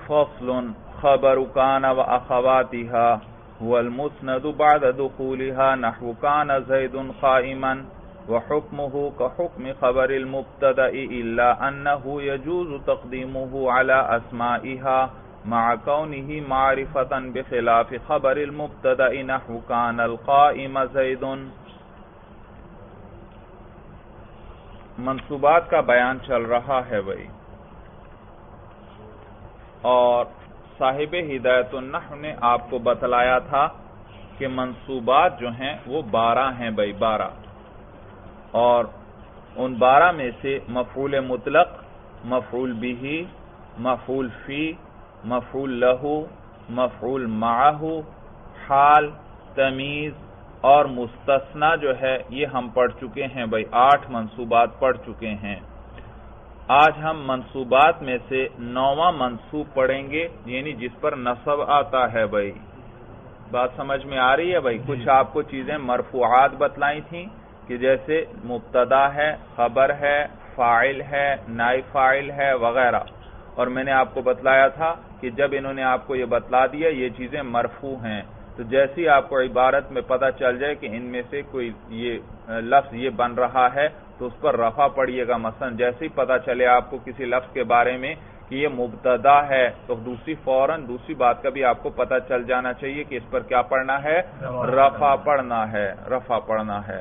فصل خبر كان وأخواتها هو المسند بعد دخولها نحو كان زيد قائما وحكمه كحكم خبر المبتدأ إلا أنه يجوز تقديمه على أسمائها مع كونه معرفة بخلاف خبر المبتدأ نحو كان القائم زيد. منصوبات کا بیان چل رہا ہے بھائی، اور صاحب ہدایت النحو نے آپ کو بتلایا تھا کہ منصوبات جو ہیں وہ 12 ہیں بھائی، 12، اور ان 12 میں سے مفعول مطلق، مفعول به، مفعول فی، مفعول لہو، مفعول معہ، حال، تمیز اور مستثنی جو ہے یہ ہم پڑھ چکے ہیں بھائی، 8 منصوبات پڑھ چکے ہیں. آج ہم منصوبات میں سے 9واں منصوب پڑھیں گے، یعنی جس پر نصب آتا ہے بھائی. بات سمجھ میں آ رہی ہے بھائی؟ کچھ آپ کو چیزیں مرفوعات بتلائی تھیں کہ جیسے مبتدا ہے، خبر ہے، فاعل ہے، نائب فاعل ہے وغیرہ، اور میں نے آپ کو بتلایا تھا کہ جب انہوں نے آپ کو یہ بتلا دیا یہ چیزیں مرفوع ہیں، تو جیسی آپ کو عبارت میں پتہ چل جائے کہ ان میں سے کوئی یہ لفظ یہ بن رہا ہے تو اس پر رفع پڑھیے گا. مثلا جیسے ہی پتہ چلے آپ کو کسی لفظ کے بارے میں کہ یہ مبتدا ہے تو فوراً دوسری بات کا بھی آپ کو پتہ چل جانا چاہیے کہ اس پر کیا پڑھنا ہے، رفع پڑھنا ہے، رفع پڑھنا ہے.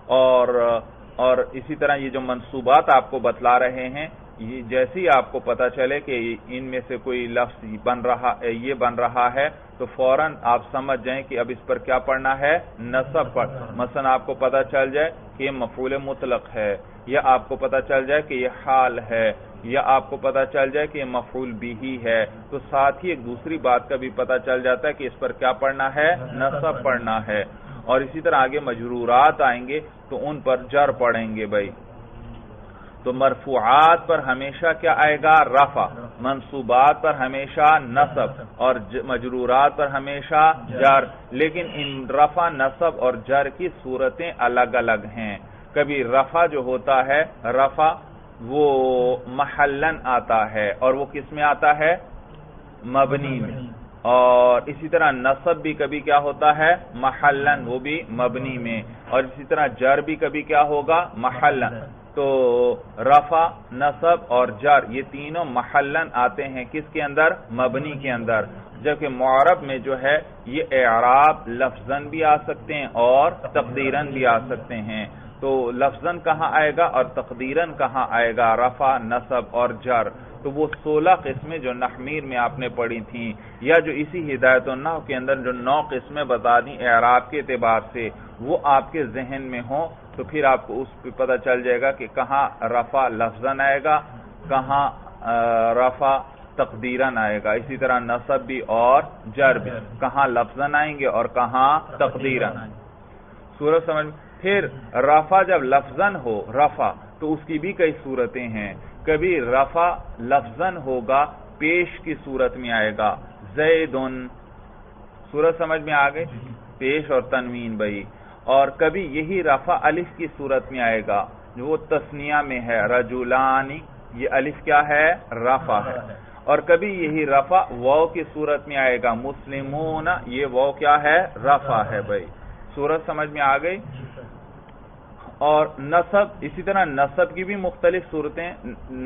اور اسی طرح یہ جو منصوبات آپ کو بتلا رہے ہیں، یہ جیسے ہی آپ کو پتہ چلے کہ ان میں سے کوئی لفظ یہ بن رہا ہے تو فوراً آپ سمجھ جائیں کہ اب اس پر کیا پڑھنا ہے، نصب پر. مثلا آپ کو پتہ چل جائے کہ یہ مفعول مطلق ہے، یا آپ کو پتہ چل جائے کہ یہ حال ہے، یا آپ کو پتہ چل جائے کہ یہ مفعول بھی ہے، تو ساتھ ہی ایک دوسری بات کا بھی پتہ چل جاتا ہے کہ اس پر کیا پڑھنا ہے، نصب پڑھنا ہے. اور اسی طرح آگے مجرورات آئیں گے تو ان پر جر پڑھیں گے بھائی. تو مرفوعات پر ہمیشہ کیا آئے گا، رفع، منصوبات پر ہمیشہ نصب، اور مجرورات پر ہمیشہ جر. لیکن ان رفع، نصب اور جر کی صورتیں الگ الگ ہیں. کبھی رفع جو ہوتا ہے، رفع وہ محلن آتا ہے، اور وہ کس میں آتا ہے، مبنی میں. اور اسی طرح نصب بھی کبھی کیا ہوتا ہے، محلن، وہ بھی مبنی میں. اور اسی طرح جر بھی کبھی کیا ہوگا، محلن. تو رفع، نصب اور جر یہ تینوں محلن آتے ہیں کس کے اندر، مبنی کے اندر. جبکہ معرب میں جو ہے یہ اعراب لفظاً بھی آ سکتے ہیں اور تقدیراً بھی آ سکتے ہیں. تو لفظاً کہاں آئے گا اور تقدیراً کہاں آئے گا، رفع، نصب اور جر. تو وہ 16 قسمیں جو نحمیر میں آپ نے پڑھی تھیں، یا جو اسی ہدایت النحو کے اندر جو 9 قسمیں بتا دیں اعراب کے اعتبار سے، وہ آپ کے ذہن میں ہوں تو پھر آپ کو اس پہ پتہ چل جائے گا کہ کہاں رفع لفظاً آئے گا، کہاں رفع تقدیراً آئے گا. اسی طرح نصب بھی اور جر بھی کہاں لفظاً آئیں گے اور کہاں تقدیراً. سورج سمجھ. پھر رفع جب لفظاً ہو، رفع تو اس کی بھی کئی صورتیں ہیں. کبھی رفع لفظاً ہوگا، پیش کی صورت میں آئے گا، زیدن، سورج سمجھ میں آ گئی، پیش اور تنوین بھائی. اور کبھی یہی رفع الف کی صورت میں آئے گا، جو وہ تثنیہ میں ہے، رجلانی، یہ الف کیا ہے، رفع ہے. اور کبھی یہی رفع واو کی صورت میں آئے گا، مسلمون، یہ واو کیا ہے، رفع ہے بھائی. صورت سمجھ میں آ گئی. اور نصب، اسی طرح نصب کی بھی مختلف صورتیں.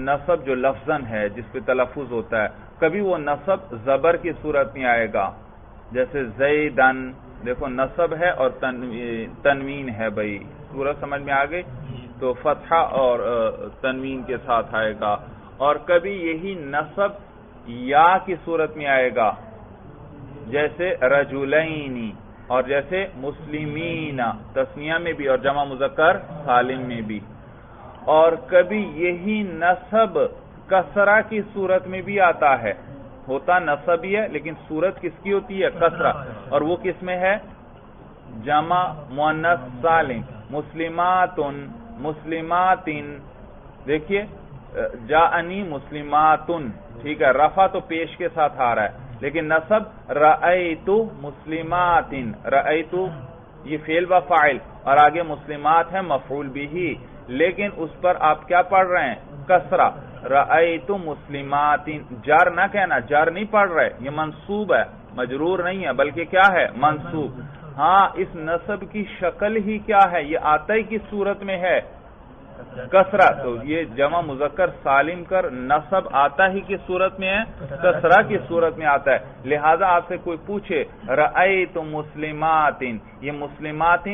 نصب جو لفظاً ہے جس پہ تلفظ ہوتا ہے، کبھی وہ نصب زبر کی صورت میں آئے گا، جیسے زیدن، دیکھو نصب ہے اور تنوین ہے بھائی. صورت سمجھ میں آ گئی. تو فتحہ اور تنوین کے ساتھ آئے گا. اور کبھی یہی نصب یا کی صورت میں آئے گا، جیسے رجلین، اور جیسے مسلمین، تثنیہ میں بھی اور جمع مذکر سالم میں بھی. اور کبھی یہی نصب کسرہ کی صورت میں بھی آتا ہے، ہوتا نصب ہی ہے لیکن صورت کس کی ہوتی ہے، کسرہ. اور وہ کس میں ہے، جمع مؤنث سالم، مسلمات، مسلمات. دیکھیے جاءنی مسلمات، ٹھیک ہے، رفع تو پیش کے ساتھ آ رہا ہے، لیکن نصب رأیت مسلمات، رأیت یہ فعل و فاعل، اور آگے مسلمات ہے مفعول بھی، لیکن اس پر آپ کیا پڑھ رہے ہیں، کسرہ، رأیت مسلمات، جر نہ کہنا، جر نہیں پڑھ رہے، یہ منصوب ہے، مجرور نہیں ہے بلکہ کیا ہے، منصوب۔ ہاں اس نصب کی شکل ہی کیا ہے، یہ آتا ہی کس صورت میں ہے، کسرہ، تو یہ جمع مذکر سالم کر نصب آتا ہی کس صورت میں ہے، کسرہ کی صورت میں آتا ہے۔ لہذا آپ سے کوئی پوچھے رأیت مسلمات، یہ مسلمات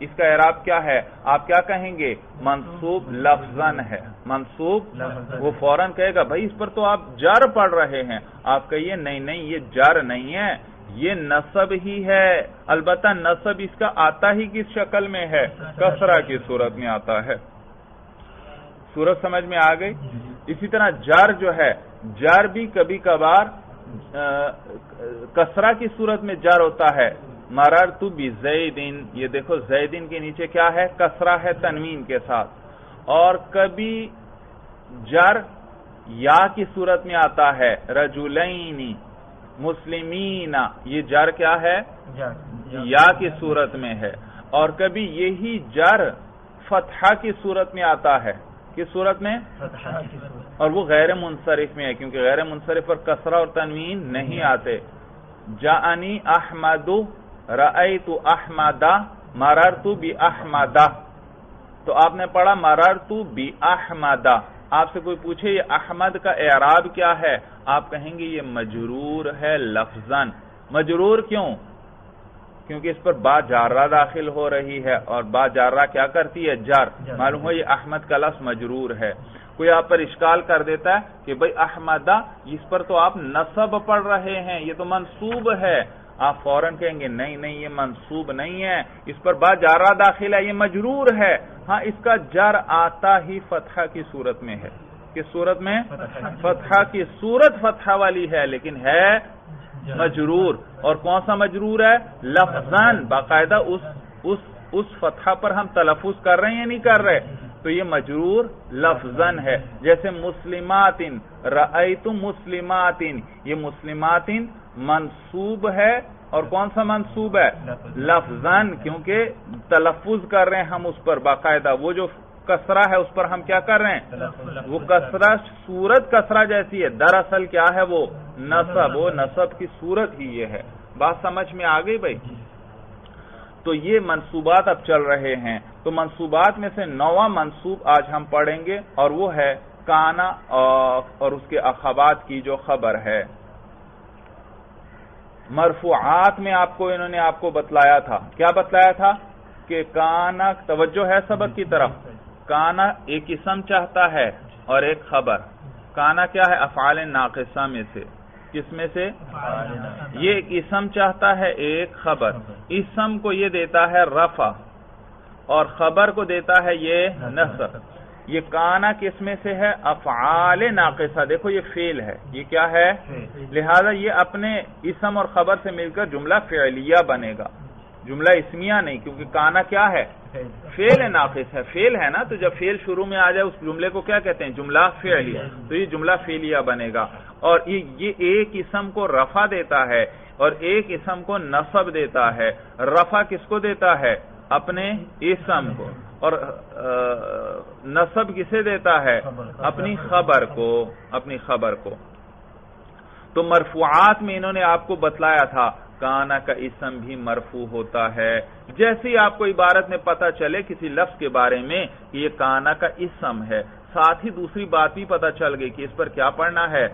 اس کا اعراب کیا ہے، آپ کیا کہیں گے، منصوب لفظاً ہے، منصوب، وہ فوراً کہے گا بھائی اس پر تو آپ جر پڑھ رہے ہیں، آپ کہیے نہیں نہیں یہ جر نہیں ہے، یہ نصب ہی ہے، البتہ نصب اس کا آتا ہی کس شکل میں ہے، کسرہ کی صورت میں آتا ہے۔ صورت سمجھ میں آ گئی؟ اسی طرح جر جو ہے، جر بھی کبھی کبھار کسرہ کی صورت میں جر ہوتا ہے، مررت بزیدن، یہ دیکھو زیدن کے نیچے کیا ہے، کسرہ ہے تنوین کے ساتھ، اور کبھی جر یا کی صورت میں آتا ہے، رجلین مسلمین، یہ جر کیا ہے، یا کی صورت میں ہے، اور کبھی یہی جر فتحہ کی صورت میں آتا ہے، کس صورت میں، اور وہ غیر منصرف میں ہے، کیونکہ غیر منصرف پر کسرہ اور تنوین نہیں آتے۔ جاءنی احمد، رأیت احمد، مررت باحمد، تو آپ نے پڑھا مررت باحمد، آپ سے کوئی پوچھے یہ احمد کا اعراب کیا ہے، آپ کہیں گے یہ مجرور ہے لفظاً، مجرور کیوں، کیونکہ اس پر با جارہ داخل ہو رہی ہے، اور با جارہ کیا کرتی ہے، جر، معلوم ہو یہ احمد کا لفظ مجرور ہے۔ کوئی آپ پر اشکال کر دیتا ہے کہ بھئی احمدہ، اس پر تو آپ نصب پڑھ رہے ہیں، یہ تو منصوب ہے، آپ فوراً کہیں گے نہیں نہیں یہ منصوب نہیں ہے، اس پر با جارہ داخل ہے، یہ مجرور ہے۔ ہاں اس کا جر آتا ہی فتحہ کی صورت میں ہے، کس صورت میں، فتحہ کی صورت فتحہ والی ہے، لیکن ہے مجرور، اور کون سا مجرور ہے، لفظاً، باقاعدہ اس فتحہ پر ہم تلفظ کر رہے ہیں یا نہیں کر رہے، تو یہ مجرور لفظاً ہے۔ جیسے مسلمات، رأیت مسلمات، یہ مسلمات منصوب ہے، اور کون سا منصوب ہے، لفظاً، کیونکہ تلفظ کر رہے ہیں ہم اس پر باقاعدہ، وہ جو کسرہ ہے اس پر ہم کیا کر رہے ہیں، وہ کسرہ صورت کسرہ جیسی ہے، دراصل کیا ہے وہ نصب، وہ نصب کی صورت ہی یہ ہے۔ بات سمجھ میں آ گئی بھائی؟ تو یہ منصوبات اب چل رہے ہیں، تو منصوبات میں سے نواں منصوب آج ہم پڑھیں گے، اور وہ ہے کانا اور اس کے اخوات کی جو خبر ہے۔ مرفوعات میں انہوں نے آپ کو بتلایا تھا، کیا بتلایا تھا کہ کانا، توجہ ہے سبق کی طرف، کانا ایک اسم چاہتا ہے اور ایک خبر۔ کانا کیا ہے، افعال ناقصہ میں سے، کس میں سے، یہ ایک اسم چاہتا ہے ایک خبر، اسم کو یہ دیتا ہے رفع اور خبر کو دیتا ہے یہ نصب۔ یہ کانا کس میں سے ہے، افعال ناقصہ، دیکھو یہ فعل ہے، یہ کیا ہے، لہذا یہ اپنے اسم اور خبر سے مل کر جملہ فعلیہ بنے گا، جملہ اسمیہ نہیں، کیونکہ کانا کیا ہے، فعل ناقص ہے، فعل ہے نا، تو جب فعل شروع میں آ جائے اس جملے کو کیا کہتے ہیں، جملہ فعلیہ، تو یہ جملہ فعلیہ بنے گا۔ اور یہ ایک اسم کو رفع دیتا ہے اور ایک اسم کو نصب دیتا ہے۔ رفع کس کو دیتا ہے، اپنے اسم کو، اور نصب کسے دیتا ہے، اپنی خبر کو، اپنی خبر کو۔ تو مرفوعات میں انہوں نے آپ کو بتلایا تھا کانا کا اسم بھی مرفوع ہوتا ہے، جیسے ہی آپ کو عبارت میں پتہ چلے کسی لفظ کے بارے میں کہ یہ کانا کا اسم ہے، ساتھ ہی دوسری بات بھی پتہ چل گئی کہ اس پر کیا پڑھنا ہے،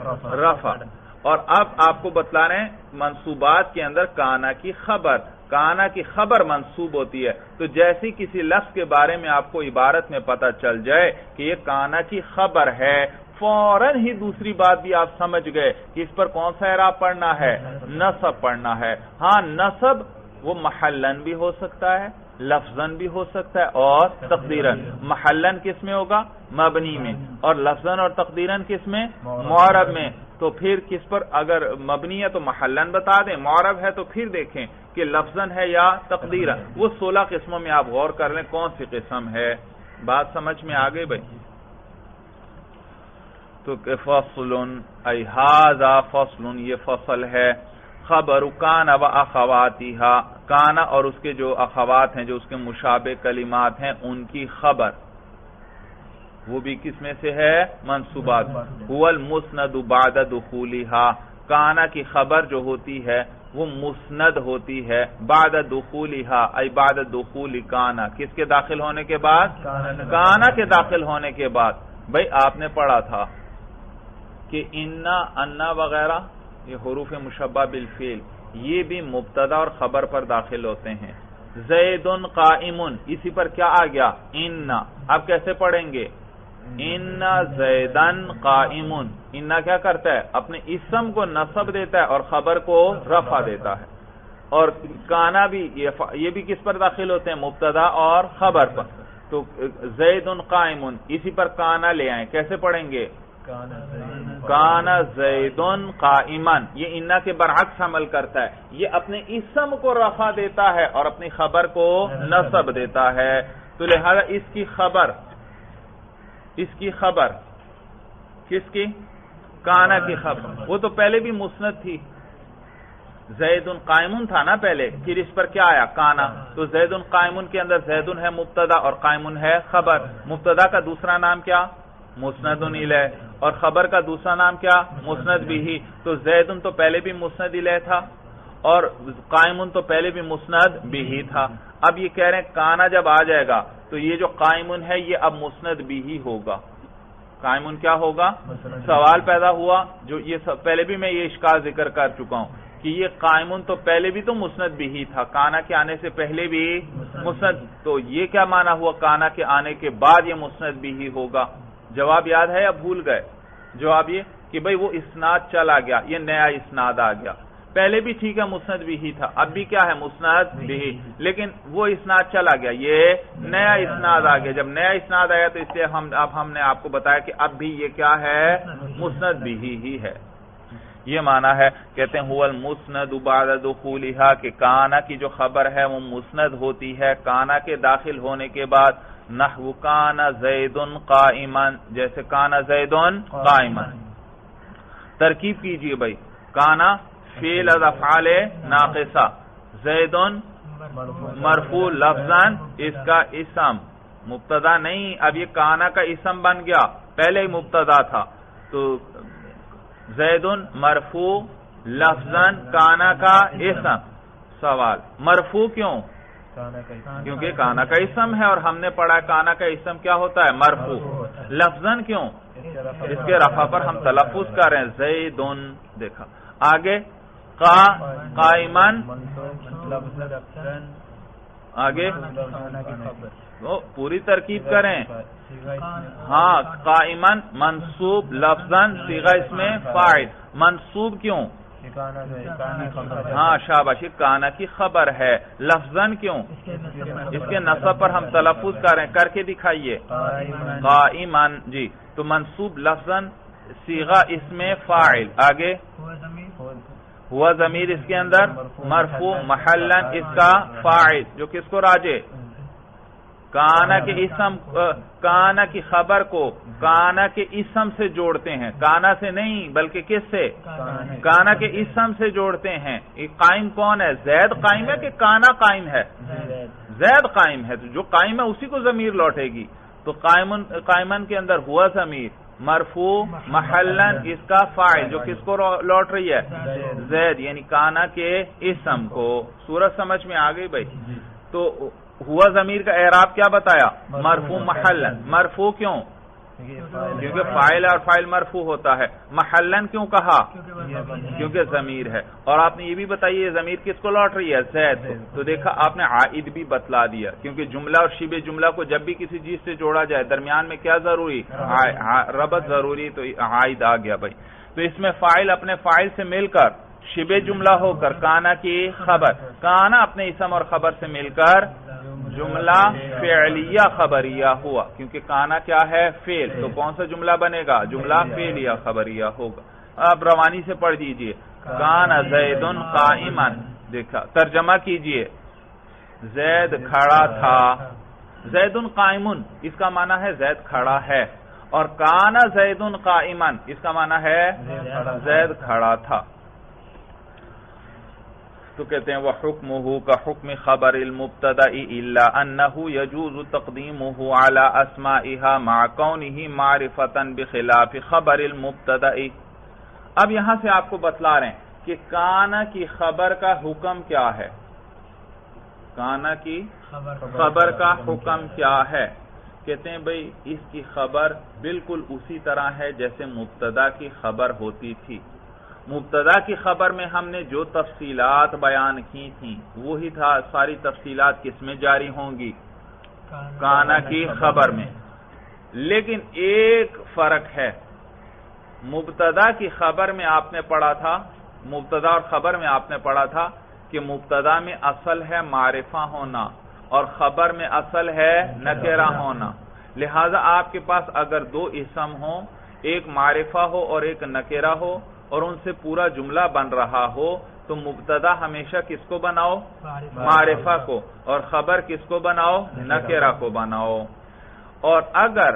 رفع۔ اور اب آپ کو بتلا رہے ہیں منصوبات کے اندر کانا کی خبر، کانا کی خبر منصوب ہوتی ہے، تو جیسی کسی لفظ کے بارے میں آپ کو عبارت میں پتہ چل جائے کہ یہ کانا کی خبر ہے، فوراً ہی دوسری بات بھی آپ سمجھ گئے کہ اس پر کون سا اعراب پڑھنا ہے، نصب پڑھنا ہے۔ ہاں نصب وہ محلن بھی ہو سکتا ہے، لفظاً بھی ہو سکتا ہے، اور تقدیراً۔ محلن کس میں ہوگا، مبنی میں، اور لفظاً اور تقدیراً کس میں، معرب میں۔ تو پھر کس پر، اگر مبنی ہے تو محلن بتا دیں، معرب ہے تو پھر دیکھیں کہ لفظاً ہے یا تقدیراً۔ وہ 16 قسموں میں آپ غور کر لیں کون سی قسم ہے۔ بات سمجھ میں آ گئی بھائی؟ تو کہ فصل، ای ھذا فصل، یہ فصل ہے، خبر کانا و اخواتہا، کانا اور اس کے جو اخوات ہیں، جو اس کے مشابہ کلمات ہیں، ان کی خبر، وہ بھی کس میں سے ہے؟ منصوبات. هو المسند بعد دخولها. کانا کی خبر جو ہوتی ہے وہ مسند ہوتی ہے بعد دخولها ای بعد دخول کانا. کس کے داخل ہونے کے بعد؟ کانا کے داخل ہونے کے بعد. بھئی آپ نے پڑھا تھا کہ انا، انا وغیرہ یہ حروف مشبہ بالفعل یہ بھی مبتدا اور خبر پر داخل ہوتے ہیں. زید قائم، اسی پر کیا آ گیا؟ انا. اب کیسے پڑھیں گے؟ انا زیدن قائم. انا کیا کرتا ہے؟ اپنے اسم کو نصب دیتا ہے اور خبر کو رفع دیتا ہے. اور کانا بھی یہ بھی کس پر داخل ہوتے ہیں؟ مبتدا اور خبر پر. تو زید قائم اسی پر کانا لے آئیں. کیسے پڑھیں گے؟ کانا زیدن قائما. یہ انا کے برعکس عمل کرتا ہے. یہ اپنے اسم کو رفع دیتا ہے اور اپنی خبر کو نصب دیتا ہے. تو لہذا اس کی خبر کس کی؟ کانا کی خبر. وہ تو پہلے بھی مسند تھی، زید قائم تھا نا پہلے، پھر اس پر کیا آیا؟ کانا. تو زید قائم کے اندر زید ہے مبتدا اور قائم ہے خبر. مبتدا کا دوسرا نام کیا؟ مسند الیہ. اور خبر کا دوسرا نام کیا؟ مسند بھی. تو زید تو پہلے بھی مسند الیہ تھا اور قائم تو پہلے بھی مسند بھی تھا. اب یہ کہہ رہے ہیں کانا جب آ جائے گا تو یہ جو قائم ہے یہ اب مسند بھی ہوگا. قائم کیا ہوگا؟ سوال پیدا ہوا جو یہ پہلے بھی میں یہ اشکال ذکر کر چکا ہوں کہ یہ قائم تو پہلے بھی تو مسند بھی تھا، کانا کے آنے سے پہلے بھی مسند. تو یہ کیا معنی ہوا کانا کے آنے کے بعد یہ مسند بھی ہوگا؟ جواب یاد ہے یا بھول گئے؟ جواب یہ کہ بھئی وہ اسناد چلا گیا، یہ نیا اسناد آ گیا. پہلے بھی ٹھیک ہے مسند بھی تھا، اب بھی کیا ہے؟ مسند بھی. لیکن وہ اسناد چلا گیا، یہ نیا اسناد آ گیا. جب نیا اسناد آیا تو اس لیے ہم نے آپ کو بتایا کہ اب بھی یہ کیا ہے؟ مسند بھی ہی ہے. یہ معنی ہے. کہتے ہیں هو المسند بعد دخولها کہ کانا کی جو خبر ہے وہ مسند ہوتی ہے کانا کے داخل ہونے کے بعد. نحو کانا زید قائما، جیسے کانا زید قائما. ترکیب کیجئے بھائی. کانا فعل از افعال ناقصہ، زید مرفوع لفظاً اس کا اسم مبتدا نہیں، اب یہ کانا کا اسم بن گیا، پہلے ہی مبتدا تھا. تو زید مرفوع لفظاً کانا کا اسم. سوال مرفوع کیوں؟ کیونکہ کانا کا اسم ہے اور ہم نے پڑھا کانا کا اسم کیا ہوتا ہے؟ مرفوع. لفظاً کیوں؟ اس کے رفع پر ہم تلفظ کر رہے ہیں زیدن. دیکھا آگے قائمن، آگے پوری ترکیب کریں. ہاں قائمن منصوب لفظاً صیغہ اس میں فاعل. منصوب کیوں؟ ہاں شاباش، کانا کی خبر ہے. لفظاً کیوں؟ اس کے نصب پر ہم تلفظ کر رہے ہیں، کر کے دکھائیے. قائمن جی. تو منصوب لفظاً صیغہ اس میں فاعل. آگے ہوا ضمیر اس کے اندر مرفوع محلن اس کا فاعل جو کس کو راجع؟ کانا کے اسم، کانا کی خبر کو کانا کے اسم سے جوڑتے ہیں، کانا سے نہیں بلکہ کس سے؟ کانا کے اسم سے جوڑتے ہیں. قائم کون ہے؟ زید قائم ہے کہ کانا قائم ہے؟ زید قائم ہے. تو جو قائم ہے اسی کو ضمیر لوٹے گی. تو قائمن کے اندر ہوا ضمیر مرفوع محلن اس کا فاعل جو کس کو لوٹ رہی ہے؟ زید، یعنی کانا کے اسم کو. صورت سمجھ میں آ گئی بھائی؟ تو ہوا ضمیر کا اعراب کیا بتایا؟ مرفوع محلن. مرفوع کیوں؟ کیونکہ فاعل اور فاعل مرفوع ہوتا ہے. محلن کیوں کہا؟ کیونکہ ضمیر ہے. اور آپ نے یہ بھی بتایا یہ ضمیر کس کو لوٹ رہی ہے؟ زید. تو دیکھا آپ نے عائد بھی بتلا دیا، کیونکہ جملہ اور شبہ جملہ کو جب بھی کسی چیز سے جوڑا جائے درمیان میں کیا ضروری؟ ربط ضروری. تو عائد آ گیا بھائی. تو اس میں فاعل اپنے فاعل سے مل کر شبہ جملہ ہو کر کانا کی خبر، کانا اپنے اسم اور خبر سے مل کر جملہ فعلیہ خبریہ ہوا، کیونکہ کانا کیا ہے؟ فعل. تو کون سا جملہ بنے گا؟ جملہ فعلیہ خبریہ ہوگا. اب روانی سے پڑھ دیجئے. کانا زید قائما. دیکھا ترجمہ کیجئے. زید کھڑا تھا. زید قائم اس کا معنی ہے زید کھڑا ہے، اور کانا زید قائما اس کا معنی ہے زید کھڑا تھا. تو کہتے ہیں وَحُكْمُهُ كَحُكْمِ خَبَرِ الْمُبْتَدَإِ إِلَّا أَنَّهُ يَجُوزُ تَقْدِيمُهُ عَلَى أَسْمَائِهَا مَعَ كَوْنِهِ مَعْرِفَةً بِخِلَافِ خَبَرِ الْمُبْتَدَإِ۔ اب یہاں سے آپ کو بتلا رہے ہیں کہ کانا کی خبر کا حکم کیا ہے، کانا کی خبر کا حکم کیا ہے؟ کہتے ہیں بھئی اس کی خبر بالکل اسی طرح ہے جیسے مبتدا کی خبر ہوتی تھی۔ مبتدا کی خبر میں ہم نے جو تفصیلات بیان کی تھیں وہی تھا، ساری تفصیلات کس میں جاری ہوں گی؟ کانا کی خبر میں۔ لیکن ایک فرق ہے، مبتدا کی خبر میں آپ نے پڑھا تھا، مبتدا اور خبر میں آپ نے پڑھا تھا کہ مبتدا میں اصل ہے معرفہ ہونا اور خبر میں اصل ہے نکرہ ہونا، لہذا آپ کے پاس اگر دو اسم ہوں، ایک معرفہ ہو اور ایک نکرہ ہو اور ان سے پورا جملہ بن رہا ہو تو مبتدا ہمیشہ کس کو بناؤ؟ معرفہ کو، اور خبر کس کو بناؤ؟ نکرہ کو بناؤ۔ اور اگر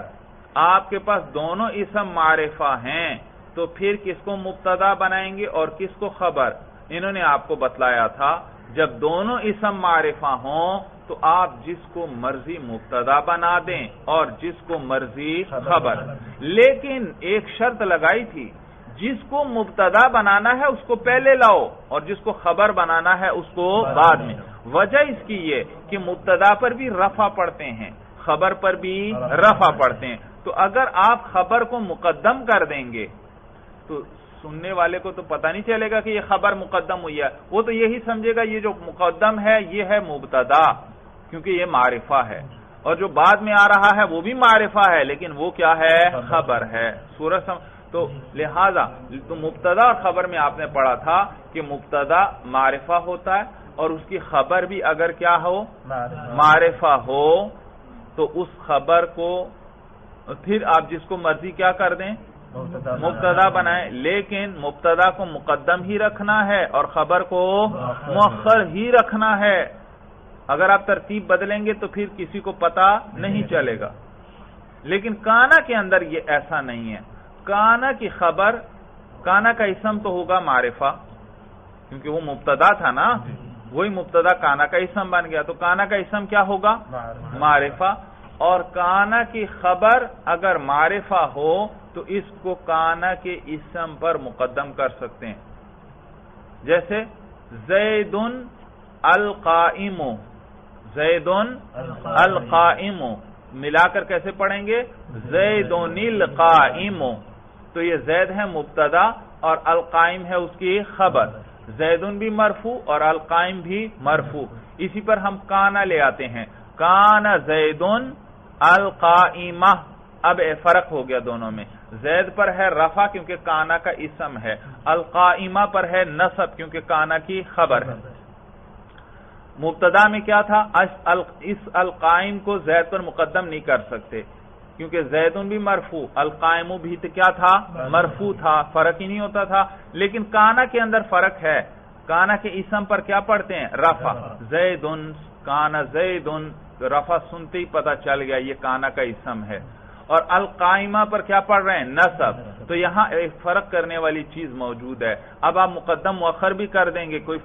آپ کے پاس دونوں اسم معرفہ ہیں تو پھر کس کو مبتدا بنائیں گے اور کس کو خبر؟ انہوں نے آپ کو بتلایا تھا جب دونوں اسم معرفہ ہوں تو آپ جس کو مرضی مبتدا بنا دیں اور جس کو مرضی خبر، لیکن ایک شرط لگائی تھی، جس کو مبتدا بنانا ہے اس کو پہلے لاؤ اور جس کو خبر بنانا ہے اس کو بعد میں۔ وجہ اس کی یہ کہ مبتدا پر بھی رفع پڑھتے ہیں، خبر پر بھی رفع پڑھتے ہیں، تو اگر آپ خبر کو مقدم کر دیں گے تو سننے والے کو تو پتہ نہیں چلے گا کہ یہ خبر مقدم ہوئی ہے، وہ تو یہی سمجھے گا یہ جو مقدم ہے یہ ہے مبتدا کیونکہ یہ معرفہ ہے، اور جو بعد میں آ رہا ہے وہ بھی معرفہ ہے لیکن وہ کیا ہے؟ خبر ہے۔ تو لہذا تو مبتدا اور خبر میں آپ نے پڑھا تھا کہ مبتدا معرفہ ہوتا ہے اور اس کی خبر بھی اگر کیا ہو؟ معرفہ ہو تو اس خبر کو پھر آپ جس کو مرضی کیا کر دیں؟ مبتدا بنائیں، لیکن مبتدا کو مقدم ہی رکھنا ہے اور خبر کو مؤخر ہی رکھنا ہے۔ اگر آپ ترتیب بدلیں گے تو پھر کسی کو پتا نہیں چلے گا، لیکن کانا کے اندر یہ ایسا نہیں ہے۔ کانا کی خبر، کانا کا اسم تو ہوگا معرفہ کیونکہ وہ مبتدا تھا نا، وہی مبتدا کانا کا اسم بن گیا، تو کانا کا اسم کیا ہوگا؟ معرفہ، اور کانا کی خبر اگر معرفہ ہو تو اس کو کانا کے اسم پر مقدم کر سکتے ہیں، جیسے زید القائم، زید القائم ملا کر کیسے پڑھیں گے؟ زید القائم، تو یہ زید ہے مبتدا اور القائم ہے اس کی خبر، زید بھی مرفوع اور القائم بھی مرفوع۔ اسی پر ہم کانا لے آتے ہیں، کانا زید القائمہ، اب فرق ہو گیا دونوں میں، زید پر ہے رفع کیونکہ کانا کا اسم ہے، القائمہ پر ہے نصب کیونکہ کانا کی خبر ہے۔ مبتدا میں کیا تھا؟ اس القائم کو زید پر مقدم نہیں کر سکتے کیونکہ زید بھی مرفوع، القائم بھی کیا تھا؟ مرفوع تھا، فرق ہی نہیں ہوتا تھا، لیکن کانا کے اندر فرق ہے، کانا کے اسم پر کیا پڑھتے ہیں؟ رفع، زید کانا زید، رفع سنتے ہی پتہ چل گیا یہ کانا کا اسم ہے، اور القائمہ پر کیا پڑھ رہے ہیں؟ نصب، تو یہاں ایک فرق کرنے والی چیز موجود ہے۔ اب آپ مقدم مؤخر بھی کر دیں گے کوئی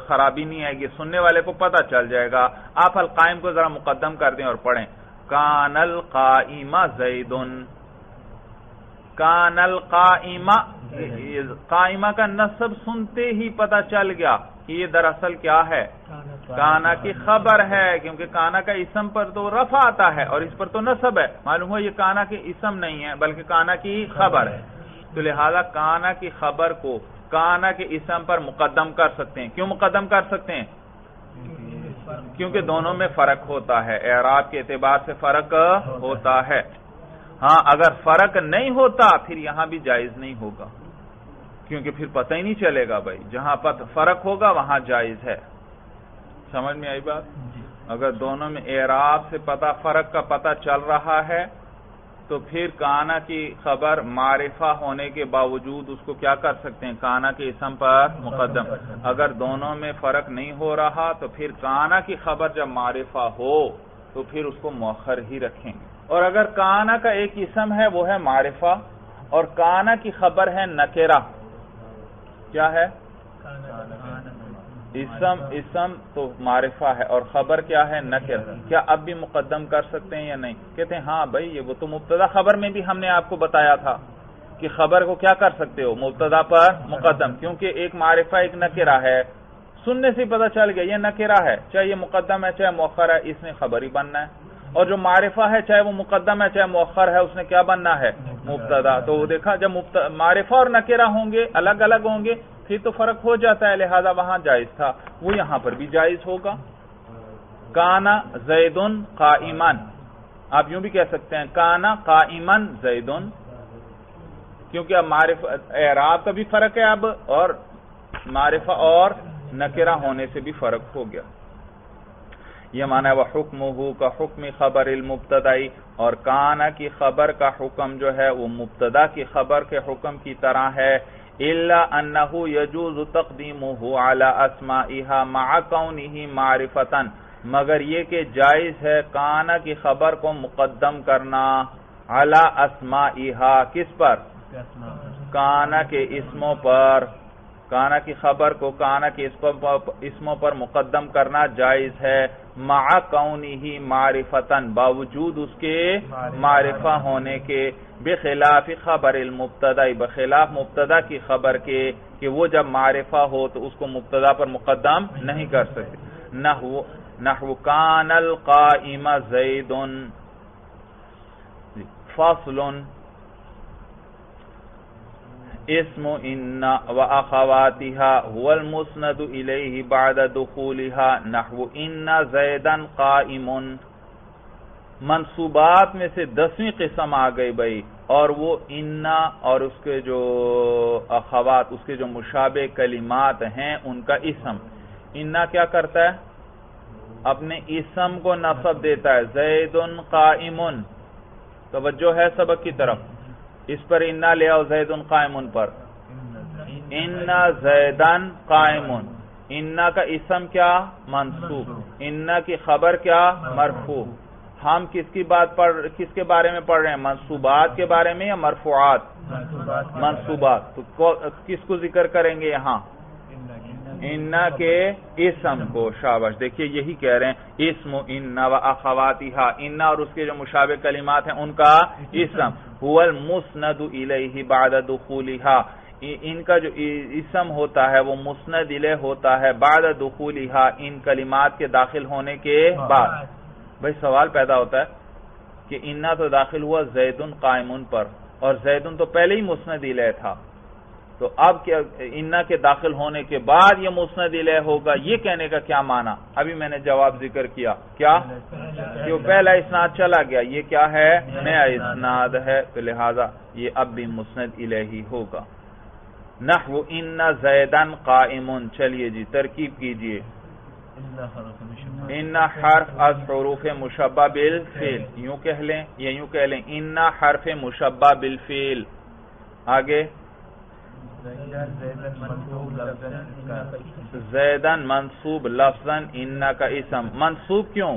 خرابی نہیں آئے گی، سننے والے کو پتہ چل جائے گا۔ آپ القائم کو ذرا مقدم کر دیں اور پڑھیں، کان القائمہ زید، کان القائمہ، قائمہ کا نصب سنتے ہی پتہ چل گیا کہ یہ دراصل کیا ہے؟ کانا کی خبر ہے، کیونکہ کانا کا اسم پر تو رفع آتا ہے اور اس پر تو نصب ہے، معلوم ہو یہ کانا کے اسم نہیں ہے بلکہ کانا کی خبر ہے، تو لہذا کانا کی خبر کو کانا کے اسم پر مقدم کر سکتے ہیں۔ کیوں مقدم کر سکتے ہیں؟ کیونکہ دونوں میں فرق ہوتا ہے، اعراب کے اعتبار سے فرق ہوتا ہے۔ ہاں اگر فرق نہیں ہوتا پھر یہاں بھی جائز نہیں ہوگا کیونکہ پھر پتہ ہی نہیں چلے گا بھائی، جہاں فرق ہوگا وہاں جائز ہے۔ سمجھ میں آئی بات؟ اگر دونوں میں اعراب سے فرق کا پتہ چل رہا ہے تو پھر کانا کی خبر معرفہ ہونے کے باوجود اس کو کیا کر سکتے ہیں؟ کانا کے اسم پر مقدم۔ اگر دونوں میں فرق نہیں ہو رہا تو پھر کانا کی خبر جب معرفہ ہو تو پھر اس کو مؤخر ہی رکھیں گے، اور اگر کانا کا ایک اسم ہے وہ ہے معرفہ اور کانا کی خبر ہے نکرہ، کیا ہے؟ اسم تو معرفہ ہے اور خبر کیا ہے؟ نکر. کیا اب بھی مقدم کر سکتے ہیں یا نہیں؟ کہتے ہیں ہاں بھائی یہ وہ تو مبتدا خبر میں بھی ہم نے آپ کو بتایا تھا کہ خبر کو کیا کر سکتے ہو؟ مبتدا پر مقدم، کیونکہ ایک معرفہ ایک نکرہ ہے، سننے سے پتہ چل گیا یہ نکرہ ہے، چاہے یہ مقدم ہے چاہے مؤخر ہے، اس نے خبر ہی بننا ہے. اور جو معرفہ ہے چاہے وہ مقدم ہے چاہے مؤخر ہے، اس نے کیا بننا ہے؟ مبتدا. تو وہ دیکھا جب معرفہ اور نکرہ ہوں گے الگ الگ ہوں گے پھر تو فرق ہو جاتا ہے، لہذا وہاں جائز تھا، وہ یہاں پر بھی جائز ہوگا. کانا زیدن قائمن، آپ یوں بھی کہہ سکتے ہیں کانا قائمن زیدن، کیونکہ اب معرفہ اعراب کا بھی فرق ہے اب، اور معرفہ اور نکرہ ہونے سے بھی فرق ہو گیا. یہ معنی ہے وحکمہ کا حکم خبر المبتدائی، اور کانا کی خبر کا حکم جو ہے وہ مبتدا کی خبر کے حکم کی طرح ہے. الا انہ یجوز تقدیمہ علی اسمائها مع کونہ معرفۃ، مگر یہ کہ جائز ہے کانا کی خبر کو مقدم کرنا علی اسمائها، کس پر؟ کانا کے اسموں پر. کانا کی خبر کو کانا کے اسموں پر مقدم کرنا جائز ہے، مع کونہ معرفتن، باوجود اس کے معرفہ ہونے کے، بخلاف خبر المبتدا، بخلاف مبتدا کی خبر کے کہ وہ جب معرفہ ہو تو اس کو مبتدا پر مقدم نہیں کر سکتے. نحو کان القائم زید. فصل اسم ان واخواتها هو المسند الیہ بعد دخولها نحو ان زیدا قائم. منصوبات میں سے 10ویں قسم آ گئی بھائی، اور وہ ان اور اس کے جو اخوات، اس کے جو مشابہ کلمات ہیں ان کا اسم. ان کیا کرتا ہے؟ اپنے اسم کو نصب دیتا ہے، زید قائم. توجہ ہے سبق کی طرف، اس پر انا لے آؤ زید قائم پر. ان زیدن قائم، ان کا اسم کیا؟ منصوب، ان کی خبر کیا؟ مرفوع. ہم کس کے بارے میں پڑھ رہے ہیں؟ منصوبات کے بارے میں یا مرفوعات؟ منصوبات. تو کس کو ذکر کریں گے یہاں؟ ان کے اسم کو. شاباش. دیکھیے یہی کہہ رہے ہیں اسم ان و اخواتها، ان اور اس کے جو مشابہ کلمات ہیں ان کا اسم. هو المسند الیہ بعد دخولها، ان کا جو اسم ہوتا ہے وہ مسند الیہ ہوتا ہے بعد دخولها، ان کلمات کے داخل ہونے کے بعد. بھئی سوال پیدا ہوتا ہے کہ انا تو داخل ہوا زید قائم پر، اور زید تو پہلے ہی مسند الیہ تھا، تو اب کیا انا کے داخل ہونے کے بعد یہ مسند الیہ ہوگا؟ یہ کہنے کا کیا معنی؟ ابھی میں نے جواب ذکر کیا، کیا کہ وہ پہلا اسناد چلا گیا، یہ کیا ہے؟ نیا اسناد ہے، تو لہذا یہ اب بھی مسند الیہ ہوگا. نحو ان زیدن قائم. چلیے جی ترکیب کیجئے. ان حرف از حروف مشبہ بالفعل، یوں کہہ لیں یا یوں کہہ لیں ان حرف مشبہ بالفعل. آگے زیدن منصوب لفظاً، ان کا اسم منصوب کیوں؟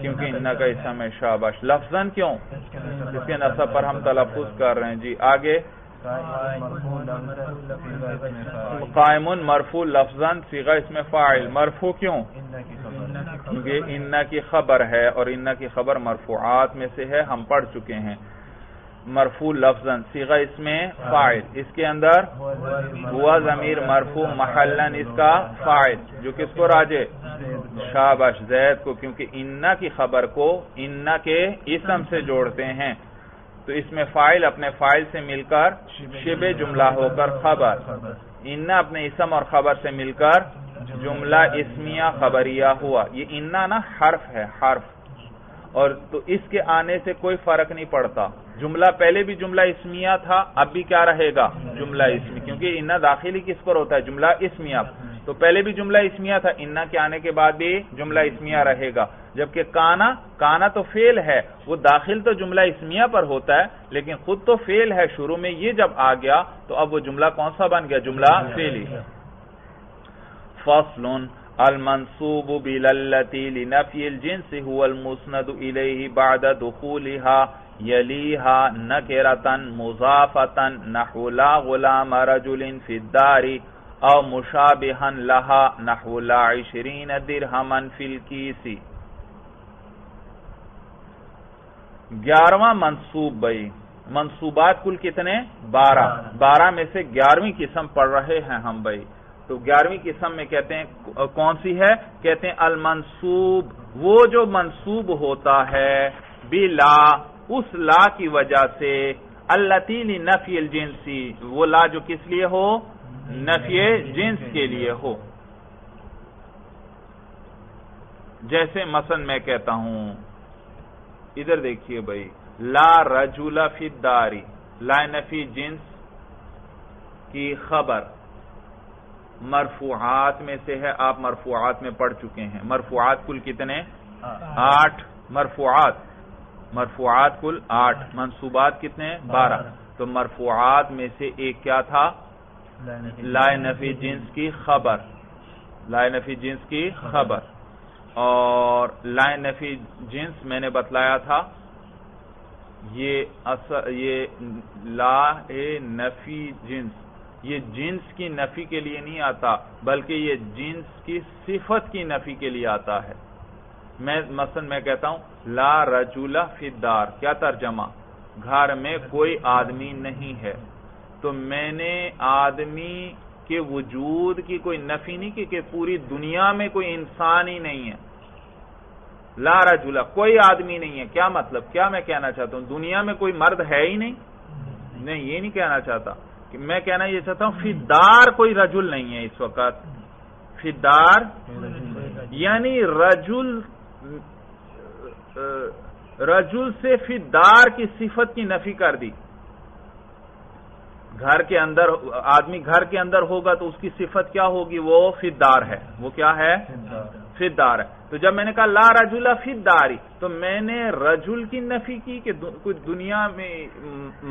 کیونکہ ان کا اسم ہے. شاباش. لفظاً کیوں؟ اس کے نصب پر ہم تلفظ کر رہے ہیں. جی آگے قائم مرفوع لفظاً صیغہ اسم فاعل. مرفوع کیوں؟ کیونکہ ان کی خبر ہے، اور ان کی خبر مرفوعات میں سے ہے، ہم پڑھ چکے ہیں. مرفوع لفظاً صیغہ اسم فاعل، اس کے اندر ہوا ضمیر مرفوع محلاً اس کا فاعل، جو کس کو راجع؟ شاباش زید کو، کیونکہ ان کی خبر کو ان کے اسم سے جوڑتے ہیں، تو اس میں فاعل اپنے فاعل سے مل کر شبہ جملہ ہو کر خبر، ان اپنے اسم اور خبر سے مل کر جملہ اسمیہ خبریہ ہوا. یہ ان نا حرف ہے، حرف، اور تو اس کے آنے سے کوئی فرق نہیں پڑتا. جملہ پہلے بھی جملہ اسمیہ تھا، اب بھی کیا رہے گا؟ جملہ اسمی، کیونکہ ان داخلی کس پر ہوتا ہے؟ جملہ اسمیہ. تو پہلے بھی جملہ اسمیہ تھا، ان کے آنے کے بعد بھی جملہ اسمیہ رہے گا. جبکہ کانا تو فعل ہے، وہ داخل تو جملہ اسمیہ پر ہوتا ہے لیکن خود تو فعل ہے شروع میں، یہ جب آ گیا تو اب وہ جملہ کون سا بن گیا؟ جملہ فعلی. فصل المنصوب باللتی لنفی الجنس هو المسند الیہ بعد دخولها یلیها نکرة مضافة نحو لا غلام رجل فی الدار او مشابہن لہا نحو لا 20 درہما فی الکیس. 11واں منصوب بھائی، منصوبات کل کتنے؟ 12 میں سے 11ویں قسم پڑھ رہے ہیں ہم بھائی. تو 11ویں قسم میں کہتے ہیں کون سی ہے؟ کہتے ہیں المنصوب، وہ جو منصوب ہوتا ہے بلا، اس لا کی وجہ سے، التی لنفی الجنسی، وہ لا جو کس لیے ہو؟ نفی جنس کے لیے ہو. جیسے مثلا میں کہتا ہوں، ادھر دیکھیے بھائی، لا رجل فی الدار، لا نفی جنس کی خبر مرفوعات میں سے ہے. آپ مرفوعات میں پڑھ چکے ہیں. مرفوعات کل کتنے؟ 8 مرفوعات کل 8. منصوبات کتنے؟ 12. تو مرفوعات میں سے ایک کیا تھا؟ لا نفی جنس کی خبر، لا نفی جنس کی خبر. اور لا نفی جنس میں نے بتلایا تھا یہ لا نفی جنس، یہ جنس کی نفی کے لیے نہیں آتا، بلکہ یہ جنس کی صفت کی نفی کے لیے آتا ہے. مثلا میں کہتا ہوں لا رجل فی الدار، کیا ترجمہ؟ گھر میں کوئی آدمی نہیں ہے. تو میں نے آدمی کے وجود کی کوئی نفی نہیں کی کہ پوری دنیا میں کوئی انسان ہی نہیں ہے. لا رجل، کوئی آدمی نہیں ہے. کیا مطلب؟ کیا میں کہنا چاہتا ہوں؟ دنیا میں کوئی مرد ہے ہی نہیں؟ نہیں، یہ نہیں کہنا چاہتا. کہ میں کہنا یہ چاہتا ہوں فی الدار کوئی رجل نہیں ہے اس وقت. فی الدار یعنی رجل سے فی الدار کی صفت کی نفی کر دی. گھر کے اندر آدمی گھر کے اندر ہوگا تو اس کی صفت کیا ہوگی؟ وہ فی الدار ہے. وہ کیا ہے؟ فی الدار ہے. تو جب میں نے کہا لا رجل فی الدار، تو میں نے رجل کی نفی کی کہ کوئی دنیا میں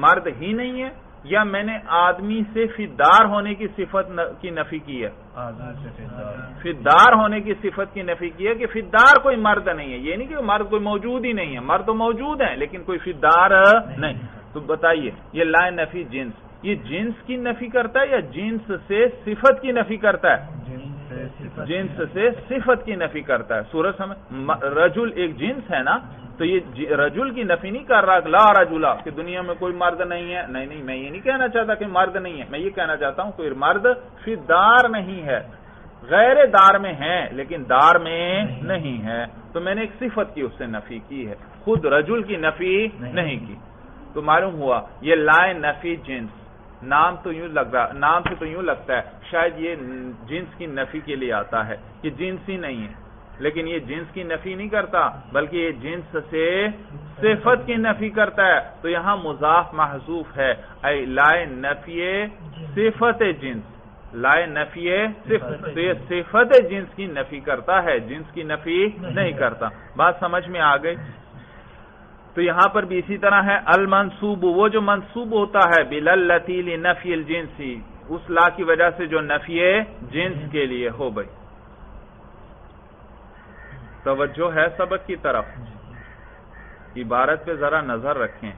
مرد ہی نہیں ہے، یا میں نے آدمی سے فی الدار ہونے کی صفت کی نفی کی ہے؟ فی الدار ہونے کی صفت کی نفی کی ہے کہ فی الدار کوئی مرد نہیں ہے. یہ نہیں کہ مرد کوئی موجود ہی نہیں ہے، مرد تو موجود ہیں لیکن کوئی فی الدار نہیں. تو بتائیے یہ لا نفی جنس، یہ جنس کی نفی کرتا ہے یا جنس سے صفت کی نفی کرتا ہے؟ جنس سے صفت کی نفی کرتا ہے. سورج ہمیں رجل ایک جنس ہے نا، تو یہ رجل کی نفی نہیں کر رہا لا رجل کہ دنیا میں کوئی مرد نہیں ہے. نہیں، میں یہ نہیں کہنا چاہتا کہ مرد نہیں ہے. میں یہ کہنا چاہتا ہوں کوئی مرد فی دار نہیں ہے، غیر دار میں ہے لیکن دار میں نہیں ہے. تو میں نے ایک صفت کی اس سے نفی کی ہے، خود رجل کی نفی نہیں کی. تو معلوم ہوا یہ لا نفی جنس، نام تو یوں لگ رہا، نام سے تو یوں لگتا ہے شاید یہ جنس کی نفی کے لیے آتا ہے کہ جنس ہی نہیں ہے، لیکن یہ جنس کی نفی نہیں کرتا بلکہ یہ جنس سے صفت کی نفی کرتا ہے. تو یہاں مضاف محذوف ہے، اے لا نفی صفت جنس، لا نفی صفت. تو یہ صفت جنس کی نفی کرتا ہے، جنس کی نفی نہیں کرتا. بات سمجھ میں آ گئی؟ تو یہاں پر بھی اسی طرح ہے المنصوب، وہ جو منصوب ہوتا ہے باللتی لنفی الجنسی، اس لا کی وجہ سے جو نفی جنس کے لیے ہو. بھائی توجہ ہے سبق کی طرف؟ عبارت پہ ذرا نظر رکھیں.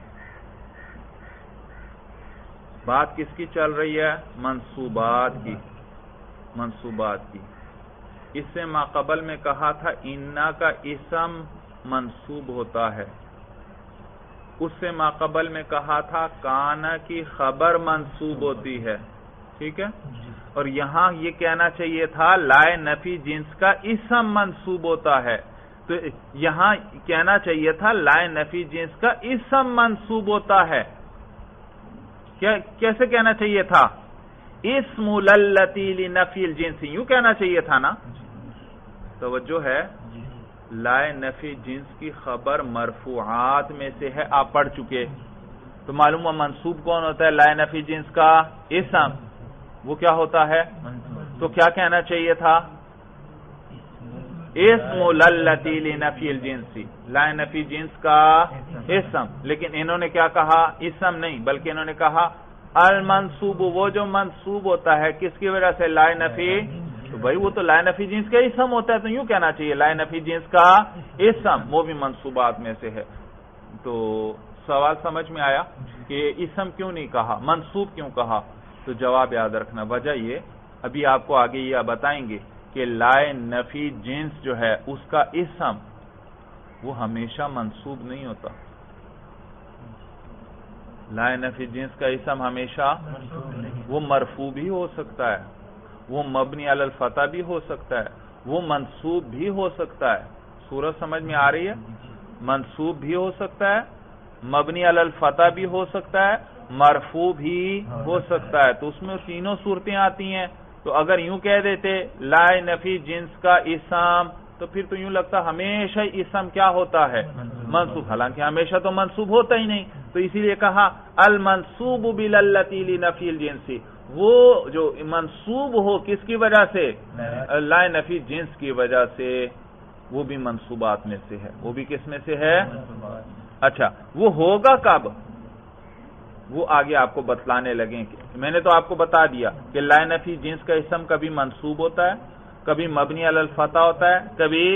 بات کس کی چل رہی ہے؟ منصوبات کی. منصوبات کی. اس سے ما قبل میں کہا تھا انا کا اسم منصوب ہوتا ہے. اس سے ما قبل میں کہا تھا کانا کی خبر منصوب ہوتی ہے. ٹھیک ہے؟ اور یہاں یہ کہنا چاہیے تھا لا نفی جنس کا اسم منصوب ہوتا ہے. تو یہاں کہنا چاہیے تھا لا نفی جنس کا اسم منصوب ہوتا ہے. کیسے کہنا چاہیے تھا؟ اسم للتی لنفی الجنس، یوں کہنا چاہیے تھا نا. توجہ ہے؟ لا نفی جنس کی خبر مرفوعات میں سے ہے، آپ پڑھ چکے. تو معلوم ہوا منصوب کون ہوتا ہے؟ لا نفی جنس کا اسم. وہ کیا ہوتا ہے؟ تو کیا کہنا چاہیے تھا؟ اسم للتی لنفی الجنسی، لا نفی جنس کا اسم. لیکن انہوں نے کیا کہا؟ اسم نہیں بلکہ انہوں نے کہا المنصوب، وہ جو منصوب ہوتا ہے کس کی وجہ سے؟ لا نفی. تو بھائی وہ تو لا نفی جنس کا اسم ہوتا ہے، تو یوں کہنا چاہیے لا نفی جنس کا اسم، وہ بھی منصوبات میں سے ہے. تو سوال سمجھ میں آیا کہ اسم کیوں نہیں کہا، منصوب کیوں کہا؟ تو جواب یاد رکھنا، وجہ یہ ابھی آپ کو آگے یہ بتائیں گے کہ لائے نفی جنس جو ہے اس کا اسم وہ ہمیشہ منصوب نہیں ہوتا. لائے نفی جنس کا اسم ہمیشہ وہ مرفوع بھی ہو سکتا ہے, وہ مبنی علی الفتح بھی ہو سکتا ہے, وہ منصوب بھی ہو سکتا ہے. صورت سمجھ میں آ رہی ہے؟ منصوب بھی ہو سکتا ہے, مبنی علی الفتح بھی ہو سکتا ہے, مرفوع بھی ہو سکتا ہے. تو اس میں تینوں صورتیں آتی ہیں. تو اگر یوں کہہ دیتے لائے نفی جنس کا اسم, تو پھر تو یوں لگتا ہمیشہ اسم کیا ہوتا ہے؟ منصوب. حالانکہ ہمیشہ تو منصوب ہوتا ہی نہیں. تو اسی لیے کہا المنصوب باللتی لنفی الجنس, وہ جو منصوب ہو کس کی وجہ سے؟ لائے نفی جنس کی وجہ سے, وہ بھی منصوبات میں سے ہے. وہ بھی کس میں سے ہے؟ اچھا, وہ ہوگا کب؟ وہ آگے آپ کو بتلانے لگیں. میں نے تو آپ کو بتا دیا کہ لائے نفی جنس کا اسم کبھی منصوب ہوتا ہے, کبھی مبنی علی الفتح ہوتا ہے, کبھی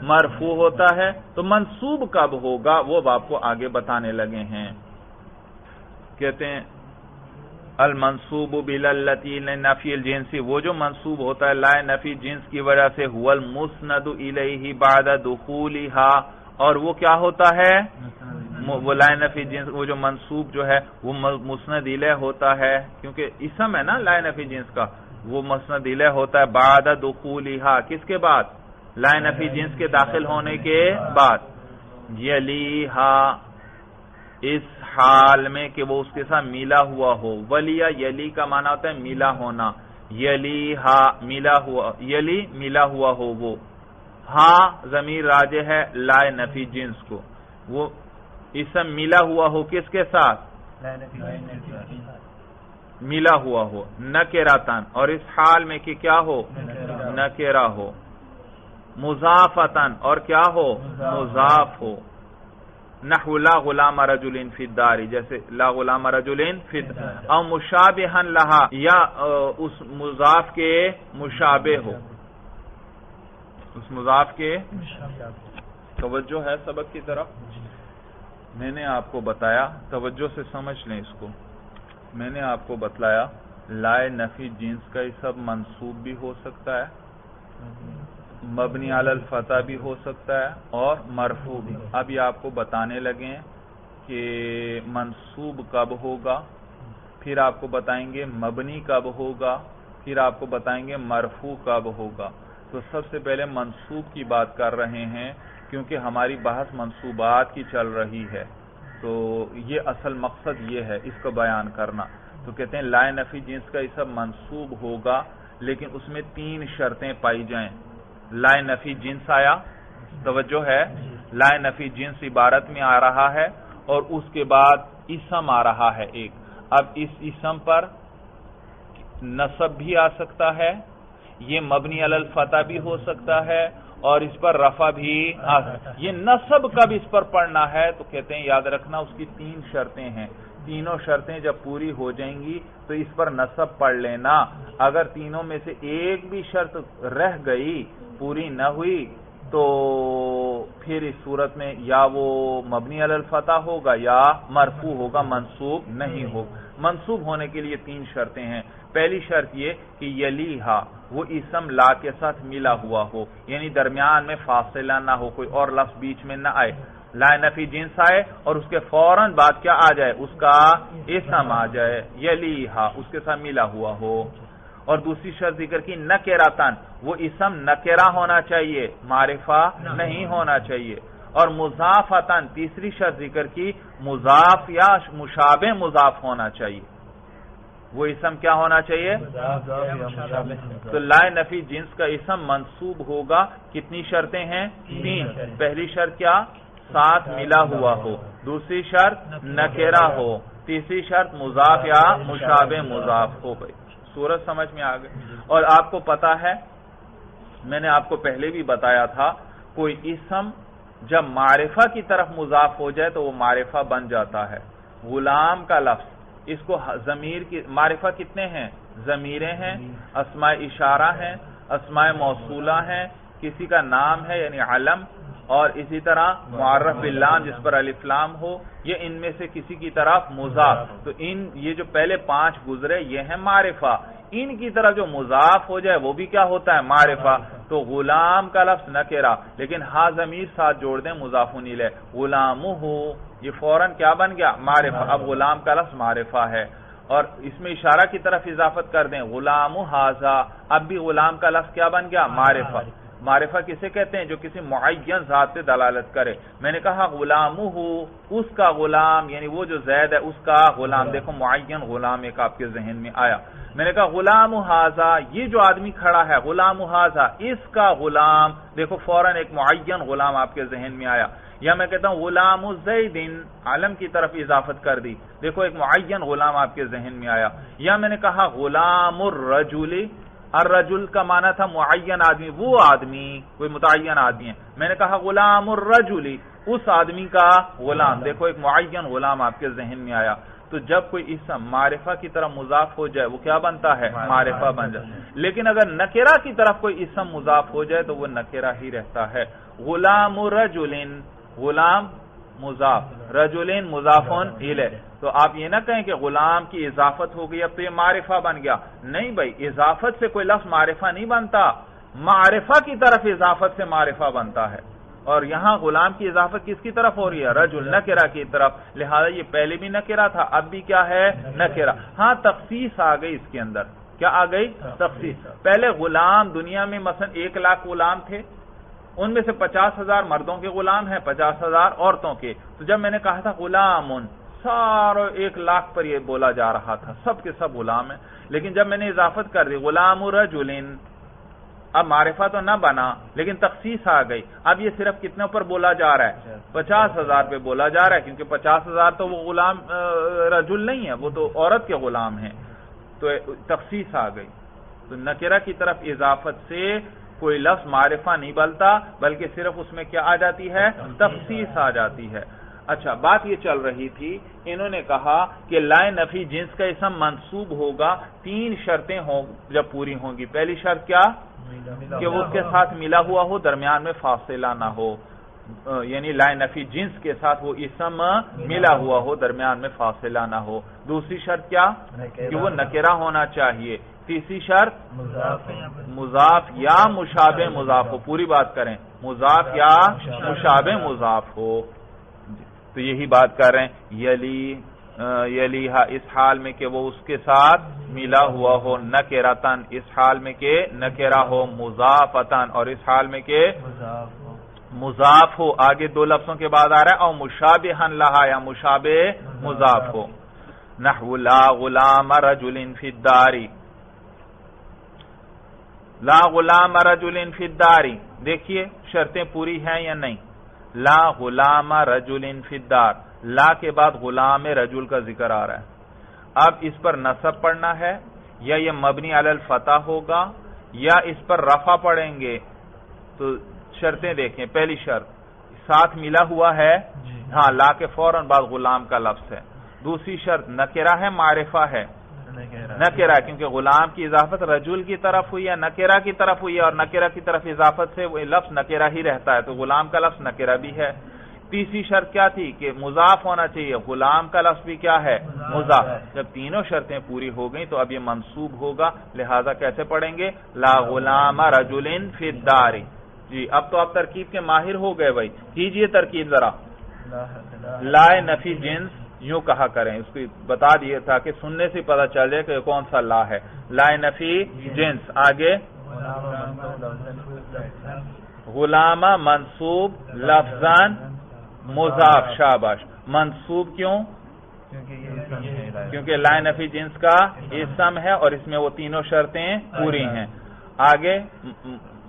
مرفوع ہوتا ہے. تو منصوب کب ہوگا وہ آپ کو آگے بتانے لگے ہیں. کہتے ہیں المنصوب باللتی لنفی الجنس, وہ جو منصوب ہوتا ہے لائے نفی جنس کی وجہ سے, هو المسند الیہ بعد دخولها, اور وہ کیا ہوتا ہے؟ وہ لائے نفی جنس, وہ جو منصوب جو ہے وہ مسند الیہ ہوتا ہے, کیونکہ اسم ہے نا لائے نفی جنس کا, وہ مسند الیہ ہوتا ہے بعد دخولها, کس کے بعد؟ لائے نفی جنس کے داخل ہونے کے بعد. یلیہا, اس حال میں کہ وہ اس کے ساتھ ملا ہوا ہو. ولیہ یلی کا معنی ہوتا ہے ملا ہونا. یلیہا ملا ہوا, یلی ملا ہوا ہو وہ. ہاں ضمیر راجع ہے لائے نفی جنس کو. وہ اسم ملا ہوا ہو کس کے ساتھ؟ ملا ہوا ہو نکراتن, اور اس حال میں کہ کیا ہو؟ نکرہ ہو. مضافتن, اور کیا ہو؟ مضاف ہو. نحو لا غلام رجل فی الدار, جیسے لا غلام رجل فی الدار. او مشابہن لہا, یا اس مضاف کے مشابہ ہو. اس مضاف کے توجہ ہے سبق کی طرف. میں نے آپ کو بتایا, توجہ سے سمجھ لیں اس کو, میں نے آپ کو بتلایا لائے نفی جنس کا اسم منصوب بھی ہو سکتا ہے, مبنی علی الفتح بھی ہو سکتا ہے, اور مرفوع بھی. اب یہ آپ کو بتانے لگے کہ منصوب کب ہوگا, پھر آپ کو بتائیں گے مبنی کب ہوگا, پھر آپ کو بتائیں گے مرفوع کب ہوگا. تو سب سے پہلے منصوب کی بات کر رہے ہیں, کیونکہ ہماری بحث منصوبات کی چل رہی ہے, تو یہ اصل مقصد یہ ہے اس کو بیان کرنا. تو کہتے ہیں لائے نفی جنس کا اسم منصوب ہوگا, لیکن اس میں 3 شرطیں پائی جائیں. لائے نفی جنس آیا, توجہ ہے, لائے نفی جنس عبارت میں آ رہا ہے, اور اس کے بعد اسم آ رہا ہے ایک. اب اس اسم پر نصب بھی آ سکتا ہے, یہ مبنی علی الفتح بھی ہو سکتا ہے, اور اس پر رفع بھی آ سکتا ہے. یہ نصب کب اس پر پڑھنا ہے, تو کہتے ہیں یاد رکھنا اس کی 3 شرطیں ہیں. تینوں شرطیں جب پوری ہو جائیں گی تو اس پر نصب پڑھ لینا. اگر تینوں میں سے ایک بھی شرط رہ گئی, پوری نہ ہوئی, تو پھر اس صورت میں یا وہ مبنی علی الفتح ہوگا یا مرفوع ہوگا, منصوب نہیں ہوگا. منصوب ہونے کے لیے 3 شرطیں ہیں. پہلی شرط یہ کہ یلیہا, وہ اسم لا کے ساتھ ملا ہوا ہو, یعنی درمیان میں فاصلہ نہ ہو, کوئی اور لفظ بیچ میں نہ آئے. لائے نفی جنس آئے اور اس کے فوراً بعد کیا آ جائے, اس کا اسم آ جائے. یلیہا, اس کے ساتھ ملا ہوا ہو. اور دوسری شرط ذکر کی نکراتن, وہ اسم نکرہ ہونا چاہیے, معرفہ نہیں ہونا چاہیے. اور مضافتن, تیسری شرط ذکر کی مضاف یا مشابہ مضاف ہونا چاہیے. وہ اسم کیا ہونا چاہیے؟ تو لائے نفی جنس کا اسم منصوب ہوگا. کتنی شرطیں ہیں؟ 3. پہلی شرط کیا؟ ساتھ ملا ہوا ہو. دوسری شرط نکرہ ہو. تیسری شرط مضاف یا مشابہ مضاف ہو. بھائی صورت سمجھ میں آ گئی. اور آپ کو پتا ہے, میں نے آپ کو پہلے بھی بتایا تھا, کوئی اسم جب معرفہ کی طرف مضاف ہو جائے تو وہ معرفہ بن جاتا ہے. غلام کا لفظ, اس کو ضمیر کی, معرفہ کتنے ہیں؟ ضمیریں ہیں, اسماء اشارہ ہیں, اسماء موصولہ ہیں, کسی کا نام ہے یعنی علم, اور اسی طرح معرف باللام جس پر الف لام ہو، یہ ان میں سے کسی کی طرف مضاف. تو یہ جو پہلے 5 گزرے یہ ہیں معرفہ، ان کی طرف جو مضاف ہو جائے وہ بھی کیا ہوتا ہے؟ معرفہ. تو غلام کا لفظ نکرہ، لیکن ہا ضمیر ساتھ جوڑ دیں مضاف الیہ، غلامہ یہ فوراً کیا بن گیا؟ معرفہ. اب غلام کا لفظ معرفہ ہے، اور اس میں اشارہ کی طرف اضافت کر دیں غلام ھذا، اب بھی غلام کا لفظ کیا بن گیا؟ معرفہ. معرفہ کسے کہتے ہیں؟ جو کسی معین ذات سے دلالت کرے. میں نے کہا غلامہ، اس کا غلام، یعنی وہ جو زید ہے اس کا غلام. دیکھو معین غلام ایک آپ کے ذہن میں آیا. میں نے کہا غلام ھذا، یہ جو آدمی کھڑا ہے غلام ھذا، اس کا غلام. دیکھو فوراً ایک معین غلام آپ کے ذہن میں آیا. یا میں کہتا ہوں غلام زید، علم کی طرف اضافت کر دی، دیکھو ایک معین غلام آپ کے ذہن میں آیا. یا میں نے کہا غلام الرجل، الرجل کا معنی تھا معین آدمی، وہ آدمی کوئی متعین آدمی ہے. میں نے کہا غلام الرجل، اس آدمی کا غلام، دیکھو ایک معین غلام آپ کے ذہن میں آیا. تو جب کوئی اسم معرفہ کی طرف مضاف ہو جائے وہ کیا بنتا ہے؟ معرفہ بن جائے. لیکن اگر نکرہ کی طرف کوئی اسم مضاف ہو جائے تو وہ نکرہ ہی رہتا ہے. غلام رجل، غلام مضاف، رجلین مضافون الیہ. تو آپ یہ نہ کہیں کہ غلام کی اضافت ہو گئی اب تو یہ معرفہ بن گیا. نہیں بھائی، اضافت سے کوئی لفظ معرفہ نہیں بنتا، معرفہ کی طرف اضافت سے معرفہ بنتا ہے. اور یہاں غلام کی اضافت کس کی طرف ہو رہی ہے؟ رجل، نکرہ کی طرف. لہذا یہ پہلے بھی نکرہ تھا، اب بھی کیا ہے؟ نکرہ. ہاں تخصیص آ گئی اس کے اندر. کیا آ گئی؟ تخصیص. پہلے غلام دنیا میں مثلا 1 لاکھ غلام تھے، ان میں سے 50,000 مردوں کے غلام ہیں، 50,000 عورتوں کے. تو جب میں نے کہا تھا غلام، سارے 1 لاکھ پر یہ بولا جا رہا تھا، سب کے سب غلام ہیں. لیکن جب میں نے اضافت کر دی غلام رجلین، اب معرفہ تو نہ بنا لیکن تخصیص آ گئی. اب یہ صرف کتنے پر بولا جا رہا ہے؟ 50,000 پہ بولا جا رہا ہے، کیونکہ 50,000 تو وہ غلام رجل نہیں ہے، وہ تو عورت کے غلام ہیں. تو تخصیص آ گئی. تو نکرہ کی طرف اضافت سے کوئی لفظ معرفہ نہیں بنتا، بلکہ صرف اس میں کیا آ جاتی ہے؟ تخصیص آ جاتی ہے. اچھا، بات یہ چل رہی تھی، انہوں نے کہا کہ لائے نفی جنس کا اسم منصوب ہوگا 3 شرطیں جب پوری ہوں گی. پہلی شرط کیا؟ کہ وہ اس کے ساتھ ملا ہوا ہو، درمیان میں فاصلہ نہ ہو. یعنی لائے نفی جنس کے ساتھ وہ اسم ملا ہوا ہو، درمیان میں فاصلہ نہ ہو. دوسری شرط کیا؟ کہ وہ نکرہ ہونا چاہیے. تیسری شرط مضاف یا مشابہ مضاف ہو. پوری بات کریں، مضاف یا مشابہ مضاف ہو. تو یہی بات کر رہے ہیں. یلیہا، اس حال میں کہ وہ اس کے ساتھ ملا ہوا ہو، نکرتن اس حال میں کہ نکرہ ہو، مضافتن اور اس حال میں کہ مضاف ہو. آگے 2 لفظوں کے بعد آ رہا ہے اور مشابہن لہا یا مشابہ مضاف ہو. نحو لا غلام رجل فی الدار، لا غلام رجل فی الدار. دیکھیے شرطیں پوری ہیں یا نہیں. لا غلام رجل فی الدار، لا کے بعد غلام رجل کا ذکر آ رہا ہے. اب اس پر نصب پڑھنا ہے یا یہ مبنی علی الفتح ہوگا یا اس پر رفع پڑھیں گے. تو شرطیں دیکھیں. پہلی شرط ساتھ ملا ہوا ہے، ہاں لا کے فوراً بعد غلام کا لفظ ہے. دوسری شرط نکرہ ہے معرفہ ہے؟ نکرہ، کیونکہ غلام کی اضافت رجل کی طرف ہوئی ہے، نکرہ کی طرف ہوئی ہے، اور نکرہ کی طرف اضافت سے وہ لفظ نکرہ ہی رہتا ہے، تو غلام کا لفظ نکرہ بھی ہے. تیسری شرط کیا تھی؟ کہ مضاف ہونا چاہیے، غلام کا لفظ بھی کیا ہے؟ مضاف. جب تینوں شرطیں پوری ہو گئیں تو اب یہ منصوب ہوگا. لہذا کیسے پڑھیں گے؟ لا غلام رجل فی الدار. جی اب تو آپ ترکیب کے ماہر ہو گئے بھائی. کیجئے ترکیب ذرا. لائے نفی جنس یوں کہا کریں، اس کو بتا دیے تاکہ سننے سے پتہ چل جائے کہ کون سا لا ہے. لائے نفی جنس. آگے غلامہ منصوب لفظاً مضاف. شاباش. منصوب کیوں؟ کیونکہ لائے نفی جنس کا اسم ہے اور اس میں وہ تینوں شرطیں پوری ہیں. آگے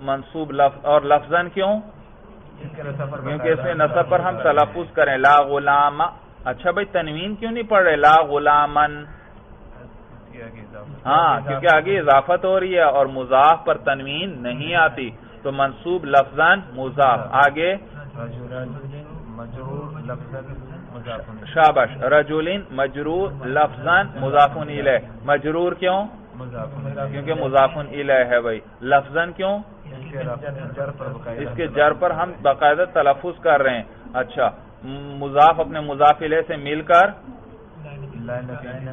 منصوب لفظ اور لفظاً کیوں؟ کیونکہ اس میں نصب پر ہم تلفظ کریں. لا غلام. اچھا بھائی تنوین کیوں نہیں پڑھ رہے؟ لا غلامن. ہاں کیونکہ آگے اضافت ہو رہی ہے اور مضاف پر تنوین نہیں آتی، تو منصوب لفظاً مضاف. آگے شاباش. رجلین مجرور لفظاً مضاف الیہ. مجرور کیوں؟ کیونکہ مضاف الیہ ہے بھائی. لفظاً کیوں؟ اس کے جر پر ہم باقاعدہ تلفظ کر رہے ہیں. اچھا مضاف اپنے مضاف الیہ سے مل کر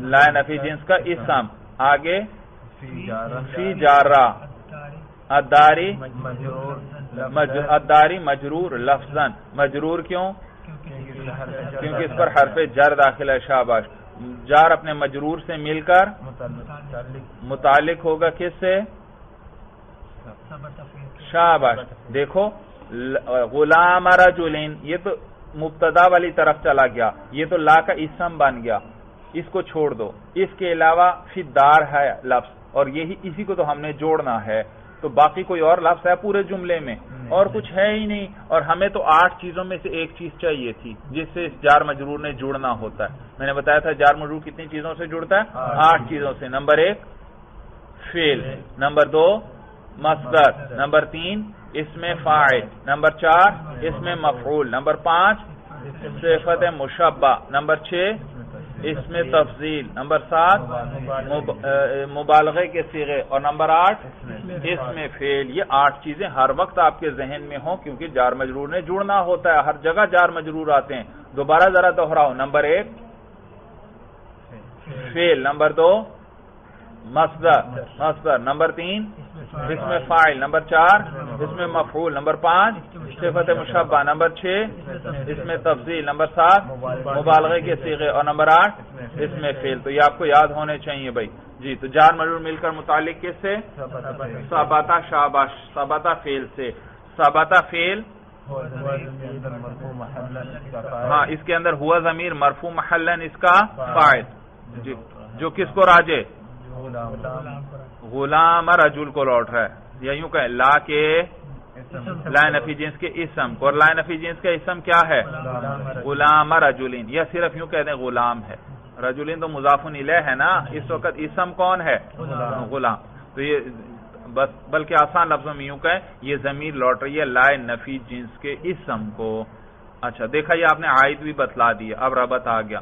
لا نفی جنس کا اسم. آگے فی جارہ الداری مجرور لفظاً. مجرور کیوں؟ کیونکہ اس پر حرف جر داخل ہے. شاباش. جار اپنے مجرور سے مل کر متعلق ہوگا کس سے؟ شاباش. دیکھو غلام رجلین یہ تو مبتدا والی طرف چلا گیا, یہ تو لا کا اسم بن گیا, اس کو چھوڑ دو. اس کے علاوہ فی دار ہے لفظ اور اسی کو تو ہم نے جوڑنا ہے, تو باقی کوئی اور لفظ ہے پورے جملے میں؟ اور کچھ ہے ہی نہیں. اور ہمیں تو 8 چیزوں میں سے ایک چیز چاہیے تھی جس سے اس جار مجرور نے جڑنا ہوتا ہے. میں نے بتایا تھا جار مجرور کتنی چیزوں سے جڑتا ہے؟ 8 چیزوں سے. نمبر 1 فعل, نمبر 2 مصدر, نمبر 3 اسم فاعل, نمبر 4 اسم مفعول, نمبر 5 صفت مشبہ, نمبر 6 اسم تفضیل, نمبر 7 مبالغے کے صیغے, اور نمبر 8 اسم فعل. یہ 8 چیزیں ہر وقت آپ کے ذہن میں ہوں کیونکہ جار مجرور نے جڑنا ہوتا ہے. ہر جگہ جار مجرور آتے ہیں. دوبارہ ذرا دوہراؤ. نمبر 1 فعل, نمبر 2 مصدر, نمبر 3 اسم فاعل, نمبر 4 اسم مفعول, نمبر 5 صفت مشبہ, نمبر 6 اسم تفضیل, نمبر 7 مبالغے کے صیغے, اور نمبر 8 اسم فعل. تو یہ آپ کو یاد ہونے چاہیے بھائی. جی تو جار مجرور مل کر متعلق کس سے؟ ثبتا. شاباش. ثبتا فعل سے. ثبتا فعل ہاں اس کے اندر ہوا ضمیر مرفوع محلن اس کا فاعل, جی جو کس کو راجے؟ غلام رجل کو لوٹ رہا ہے. یا یوں کہ لا کے لا نفی جنس کے اسم کو, اور لا نفی جنس کا اسم کیا ہے؟ غلام رجلین. یا صرف یوں کہتے ہیں غلام ہے. رجلین تو مضاف الیہ ہے نا, اس وقت اسم کون ہے؟ غلام. تو یہ بس بلکہ آسان لفظوں میں یوں کہ یہ ضمیر لوٹ رہی ہے لا نفی جنس کے اسم کو. اچھا دیکھا یہ آپ نے عائد بھی بتلا دیا. اب ربط آ گیا.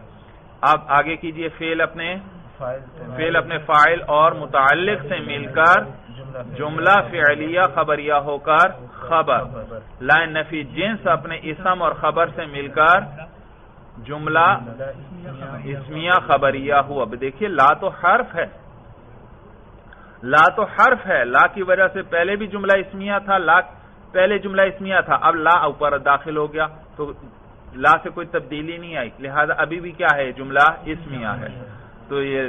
اب آگے کیجئے فعل اپنے فاعل اور متعلق سے مل کر جملہ فعلیہ خبریہ ہو کر خبر. لا نفی جنس اپنے اسم اور خبر سے مل کر جملہ اسمیہ خبریہ ہوا. اب دیکھیے لا تو حرف ہے, لا تو حرف ہے. لا کی وجہ سے پہلے بھی جملہ اسمیہ تھا, لا پہلے جملہ اسمیہ تھا, اب لا اوپر داخل ہو گیا تو لا سے کوئی تبدیلی نہیں آئی, لہذا ابھی بھی کیا ہے؟ جملہ اسمیہ ہے. تو یہ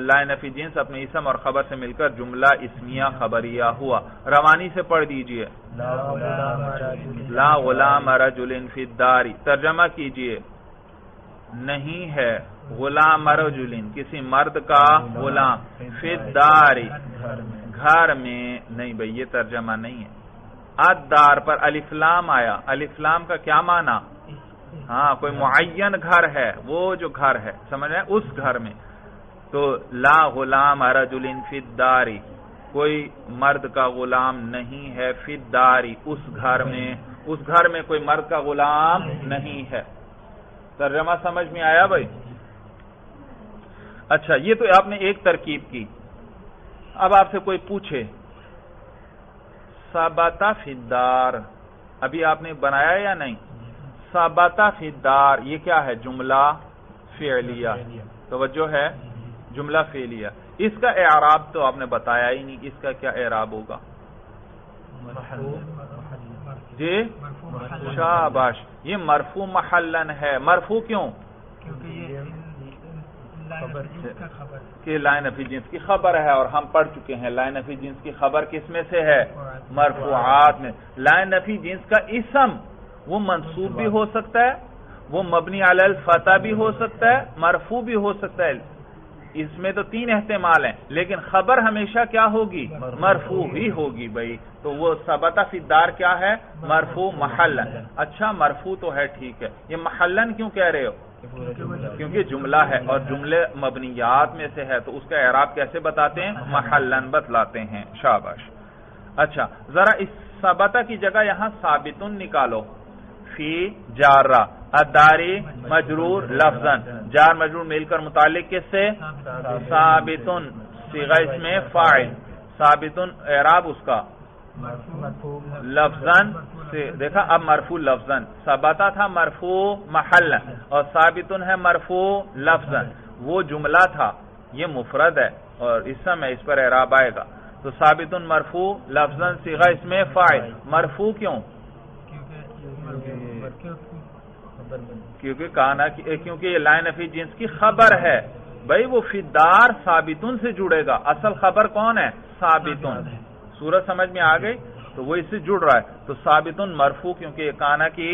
لا نفی جنس اپنے اسم اور خبر سے مل کر جملہ اسمیہ خبریہ ہوا. روانی سے پڑھ دیجئے. لا غلام رجل فی الدار. ترجمہ کیجئے نہیں ہے غلام رجل کسی مرد کا غلام فی الدار گھر میں. نہیں بھئی یہ ترجمہ نہیں ہے. الدار پر الف لام آیا. الف لام کا کیا معنی؟ ہاں کوئی معین گھر ہے, وہ جو گھر ہے سمجھ رہے ہیں اس گھر میں. تو لا غلام رجل فی الدار کوئی مرد کا غلام نہیں ہے, فی الدار اس گھر میں, اس گھر میں کوئی مرد کا غلام نہیں ہے. ترجمہ سمجھ میں آیا بھائی؟ اچھا یہ تو آپ نے ایک ترکیب کی. اب آپ سے کوئی پوچھے ثبتا فی الدار ابھی آپ نے بنایا یا نہیں؟ ثبتا فی الدار یہ کیا ہے؟ جملہ فعلیہ. توجہ ہے, جملہ فعلیہ. اس کا اعراب تو آپ نے بتایا ہی نہیں, اس کا کیا اعراب ہوگا؟ جی شاباش. یہ مرفوع محلن ہے. مرفوع کیوں؟ کہ لا نفی جنس کی خبر ہے, اور ہم پڑھ چکے ہیں لا نفی جنس کی خبر کس میں سے ہے؟ مرفوعات میں. لا نفی جنس کا اسم وہ منصوب بھی ہو سکتا ہے, وہ مبنی علی الفتح بھی ہو سکتا ہے, مرفوع بھی ہو سکتا ہے. اس میں تو 3 احتمال ہیں, لیکن خبر ہمیشہ کیا ہوگی؟ مرفوع ہی ہوگی بھائی. تو وہ ثبتا فی الدار کیا ہے؟ مرفوع محلن. اچھا مرفوع تو ہے ٹھیک ہے, یہ محلن کیوں کہہ رہے ہو؟ کیونکہ جملہ ہے اور جملے مبنیات میں سے ہے, تو اس کا اعراب کیسے بتاتے ہیں؟ محلن بتلاتے ہیں. شاباش. اچھا ذرا اس ثبتا کی جگہ یہاں ثابتن نکالو. فی جارہ الداری مجرور لفظاً. جار مجرور مل کر متعلق کس سے؟ ثابتن صیغہ اس میں فاعل. ثابتن اعراب اس کا لفظن سے دیکھا، اب مرفوع لفظن ثبتا تھا مرفوع محلن اور ثابتن ہے مرفوع لفظن. وہ جملہ تھا، یہ مفرد ہے اور اسم ہے، اس پر اعراب آئے گا. تو ثابتن مرفوع لفظن صیغہ اس میں فاعل. مرفوع کیوں؟ کیونکہ یہ لا نفی جنس کی خبر ہے. بھائی وہ فی الدار ثابتن سے جڑے گا، اصل خبر کون ہے؟ ثابتن. صورت سمجھ میں آ گئی؟ تو وہ اس سے جڑ رہا ہے. تو ثابتن مرفوع کیونکہ یہ کانا کی،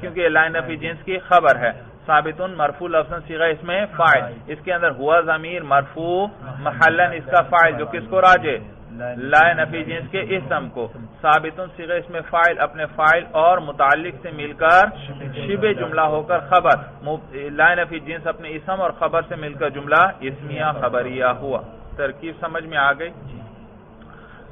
کیونکہ یہ لا نفی جنس کی خبر ہے. ثابتن مرفوع لفظاً صیغہ اس میں فاعل، اس کے اندر ہوا ضمیر مرفوع محلن اس کا فاعل جو کس کو راجع؟ لا نفی جنس کے اسم کو. ثابتن صیغہ اس میں فاعل اپنے فاعل اور متعلق سے مل کر شبہ جملہ ہو کر خبر. لا نفی جنس اپنے اسم اور خبر سے مل کر جملہ اسمیہ خبریہ ہوا. ترکیب سمجھ میں آ گئی؟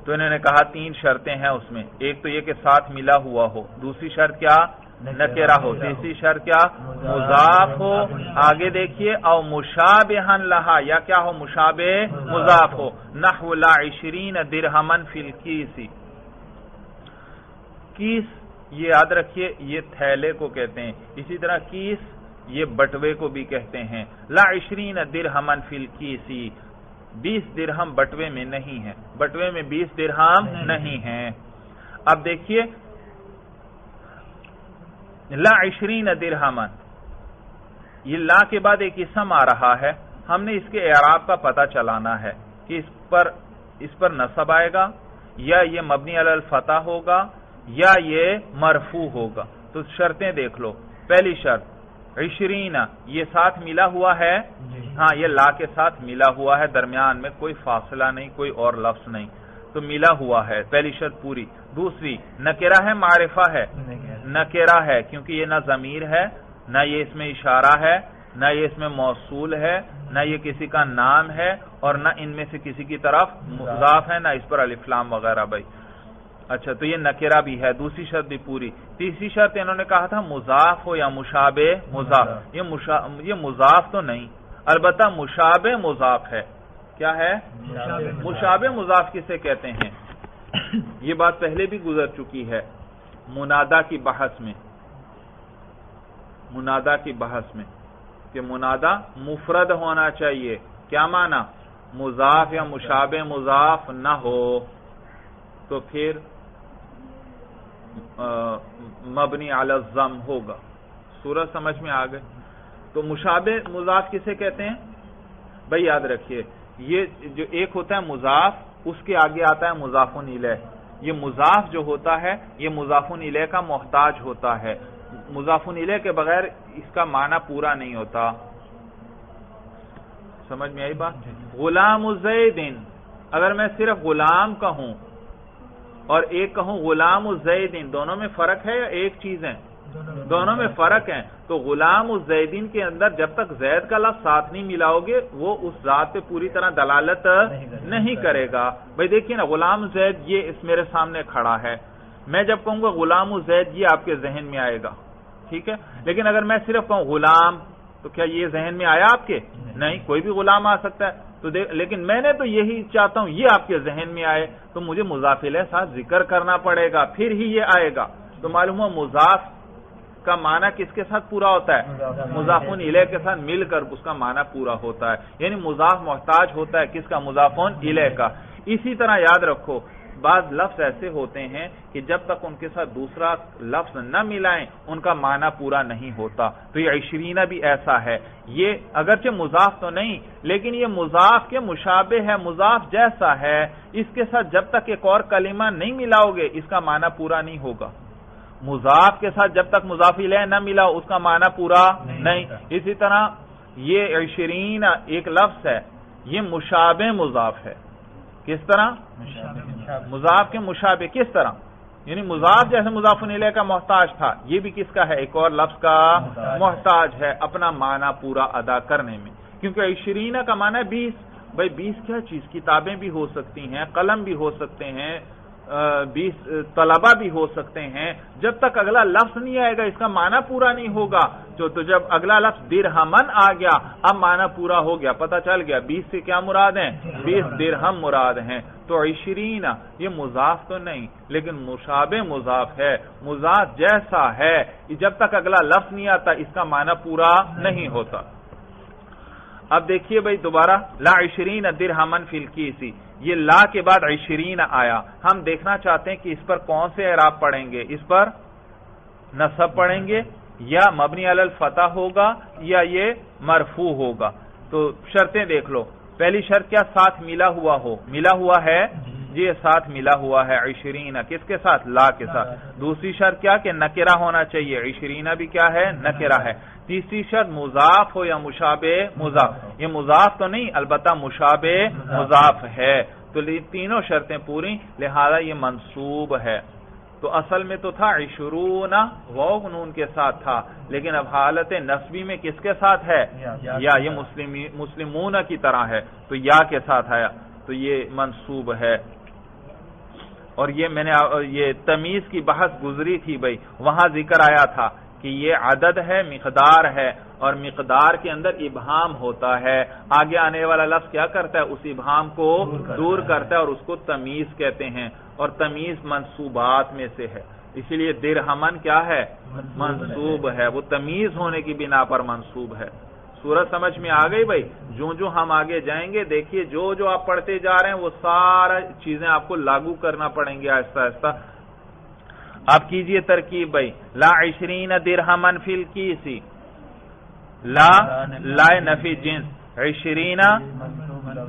تو انہوں نے کہا 3 شرطیں ہیں اس میں. ایک تو یہ کہ ساتھ ملا ہوا ہو، دوسری شرط کیا؟ نکرہ ہو، تیسری شرط کیا؟ مضاف ہو. آگے دیکھیے او مشابہن لہا، یا کیا ہو؟ مشابہ مضاف ہو. نحو لا 20 درہمن فی الکیس. کیس یہ یاد رکھیے یہ تھیلے کو کہتے ہیں، اسی طرح کیس یہ بٹوے کو بھی کہتے ہیں. لا 20 درہمن فی الکیس، 20 درہم بٹوے میں نہیں ہے، بٹوے میں 20 درہم نہیں ہیں. اب دیکھیے لا 20 درہمن، یہ لا کے بعد ایک اسم آ رہا ہے، ہم نے اس کے اعراب کا پتہ چلانا ہے کہ اس پر نصب آئے گا یا یہ مبنی علی الفتح ہوگا یا یہ مرفوع ہوگا. تو شرطیں دیکھ لو. پہلی شرط 20 یہ ساتھ ملا ہوا ہے، ہاں یہ لا کے ساتھ ملا ہوا ہے، درمیان میں کوئی فاصلہ نہیں، کوئی اور لفظ نہیں، تو ملا ہوا ہے. پہلی شرط پوری. دوسری نکرہ ہے معرفہ ہے؟ نکرہ ہے کیونکہ یہ نہ ضمیر ہے، نہ یہ اس میں اشارہ ہے، نہ یہ اس میں موصول ہے، نہ یہ کسی کا نام ہے، اور نہ ان میں سے کسی کی طرف مضاف ہے، نہ اس پر الف لام وغیرہ. بھائی اچھا تو یہ نکرہ بھی ہے، دوسری شرط بھی پوری. تیسری شرط انہوں نے کہا تھا مضاف ہو یا مشابہ مضاف. یہ مضاف تو نہیں، البتہ مشابہ مضاف ہے. کیا ہے؟ مشابہ مضاف کسے کہتے ہیں؟ یہ بات پہلے بھی گزر چکی ہے منادا کی بحث میں. منادا کی بحث میں کہ منادا مفرد ہونا چاہیے. کیا معنی؟ مضاف یا مشابہ مضاف نہ ہو تو پھر مبنی علی الضم ہوگا. صورت سمجھ میں آ گئی؟ تو مشابہ مضاف کسے کہتے ہیں؟ بھائی یاد رکھیے یہ جو ایک ہوتا ہے مضاف، اس کے آگے آتا ہے مضاف الیہ. یہ مضاف جو ہوتا ہے یہ مضاف الیہ کا محتاج ہوتا ہے. مضاف الیہ کے بغیر اس کا معنی پورا نہیں ہوتا. سمجھ میں آئی بات؟ غلام زید، اگر میں صرف غلام کہوں اور ایک کہوں غلام الزیدین، دونوں میں فرق ہے یا ایک چیز ہے؟ دونوں میں فرق ہے. تو غلام الزیدین کے اندر جب تک زید کا لفظ ساتھ نہیں ملاؤ گے وہ اس ذات پہ پوری طرح دلالت نہیں کرے گا. بھائی دیکھیے نا غلام زید یہ اس میرے سامنے کھڑا ہے، میں جب کہوں گا غلام الزید یہ آپ کے ذہن میں آئے گا، ٹھیک ہے. لیکن اگر میں صرف کہوں غلام تو کیا یہ ذہن میں آیا آپ کے؟ نہیں، کوئی بھی غلام آ سکتا ہے. تو لیکن میں نے تو یہی چاہتا ہوں یہ آپ کے ذہن میں آئے، تو مجھے مضاف الیہ ساتھ ذکر کرنا پڑے گا پھر ہی یہ آئے گا. تو معلوم ہوا مضاف کا معنی کس کے ساتھ پورا ہوتا ہے؟ مضاف الیہ کے ساتھ مل کر اس کا معنی پورا ہوتا ہے. یعنی مضاف محتاج ہوتا ہے کس کا؟ مضاف الیہ کا. اسی طرح یاد رکھو بعض لفظ ایسے ہوتے ہیں کہ جب تک ان کے ساتھ دوسرا لفظ نہ ملائیں ان کا معنی پورا نہیں ہوتا. تو یہ 20 بھی ایسا ہے. یہ اگرچہ مضاف تو نہیں لیکن یہ مضاف کے مشابہ ہے، مضاف جیسا ہے. اس کے ساتھ جب تک ایک اور کلمہ نہیں ملاؤ گے اس کا معنی پورا نہیں ہوگا. مضاف کے ساتھ جب تک مضاف الیہ نہ ملا اس کا معنی پورا نہیں. اسی طرح یہ 20 ایک لفظ ہے، یہ مشابہ مضاف ہے. کس طرح؟ مضاف کے مشابہ. کس طرح؟ یعنی مضاف جیسے مضاف الیہ کا محتاج تھا، یہ بھی کس کا ہے؟ ایک اور لفظ کا محتاج ہے اپنا معنی پورا ادا کرنے میں. کیونکہ 20 کا معنی ہے 20. بھائی 20 کیا چیز؟ کتابیں بھی ہو سکتی ہیں، قلم بھی ہو سکتے ہیں، 20 طلبہ بھی ہو سکتے ہیں. جب تک اگلا لفظ نہیں آئے گا اس کا معنی پورا نہیں ہوگا. تو تو جب اگلا لفظ درہمن آ گیا اب معنی پورا ہو گیا، پتہ چل گیا 20 سے کیا مراد ہیں، 20 درہم مراد ہیں۔ تو 20 یہ مضاف تو نہیں لیکن مشابہ مضاف ہے، مضاف جیسا ہے، جب تک اگلا لفظ نہیں آتا اس کا معنی پورا نہیں ہوتا۔ اب دیکھیے بھائی دوبارہ لا 20 درہمن فی الکیس، یہ لا کے بعد 20 آیا، ہم دیکھنا چاہتے ہیں کہ اس پر کون سے اعراب پڑھیں گے، اس پر نصب پڑھیں گے یا مبنی علی الفتح ہوگا یا یہ مرفوع ہوگا۔ تو شرطیں دیکھ لو، پہلی شرط کیا، ساتھ ملا ہوا ہو، ملا ہوا ہے جی، ساتھ ملا ہوا ہے 20 کس کے ساتھ، لا کے ساتھ۔ دوسری شرط کیا کہ نکرہ ہونا چاہیے، 20 بھی کیا ہے، نکرہ ہے۔ تیسری شرط مضاف ہو یا مشابہ مضاف، یہ مضاف تو نہیں البتہ مشابہ مضاف ہے، تو تینوں شرطیں پوری، لہذا یہ منصوب ہے۔ تو اصل میں تو تھا 20 واو نون کے ساتھ تھا، لیکن اب حالت نصبی میں کس کے ساتھ ہے، یا یہ مسلمون کی طرح ہے تو یا کے ساتھ آیا، تو یہ منصوب ہے۔ اور یہ میں نے یہ تمیز کی بحث گزری تھی بھائی، وہاں ذکر آیا تھا کہ یہ عدد ہے، مقدار ہے، اور مقدار کے اندر ابہام ہوتا ہے، آگے آنے والا لفظ کیا کرتا ہے، اس ابہام کو دور کرتا ہے اور اس کو تمیز کہتے ہیں، اور تمیز منصوبات میں سے ہے، اسی لیے درہمن کیا ہے، منصوب ہے، وہ تمیز ہونے کی بنا پر منصوب ہے۔ سورت سمجھ میں آ گئی بھائی؟ جو ہم آگے جائیں گے دیکھیے جو آپ پڑھتے جا رہے ہیں وہ سارا چیزیں آپ کو لاگو کرنا پڑیں گے آہستہ آہستہ۔ آپ کیجئے ترکیب بھائی، لا 20 درہمن فی الکیس، لا نفی جنس، 20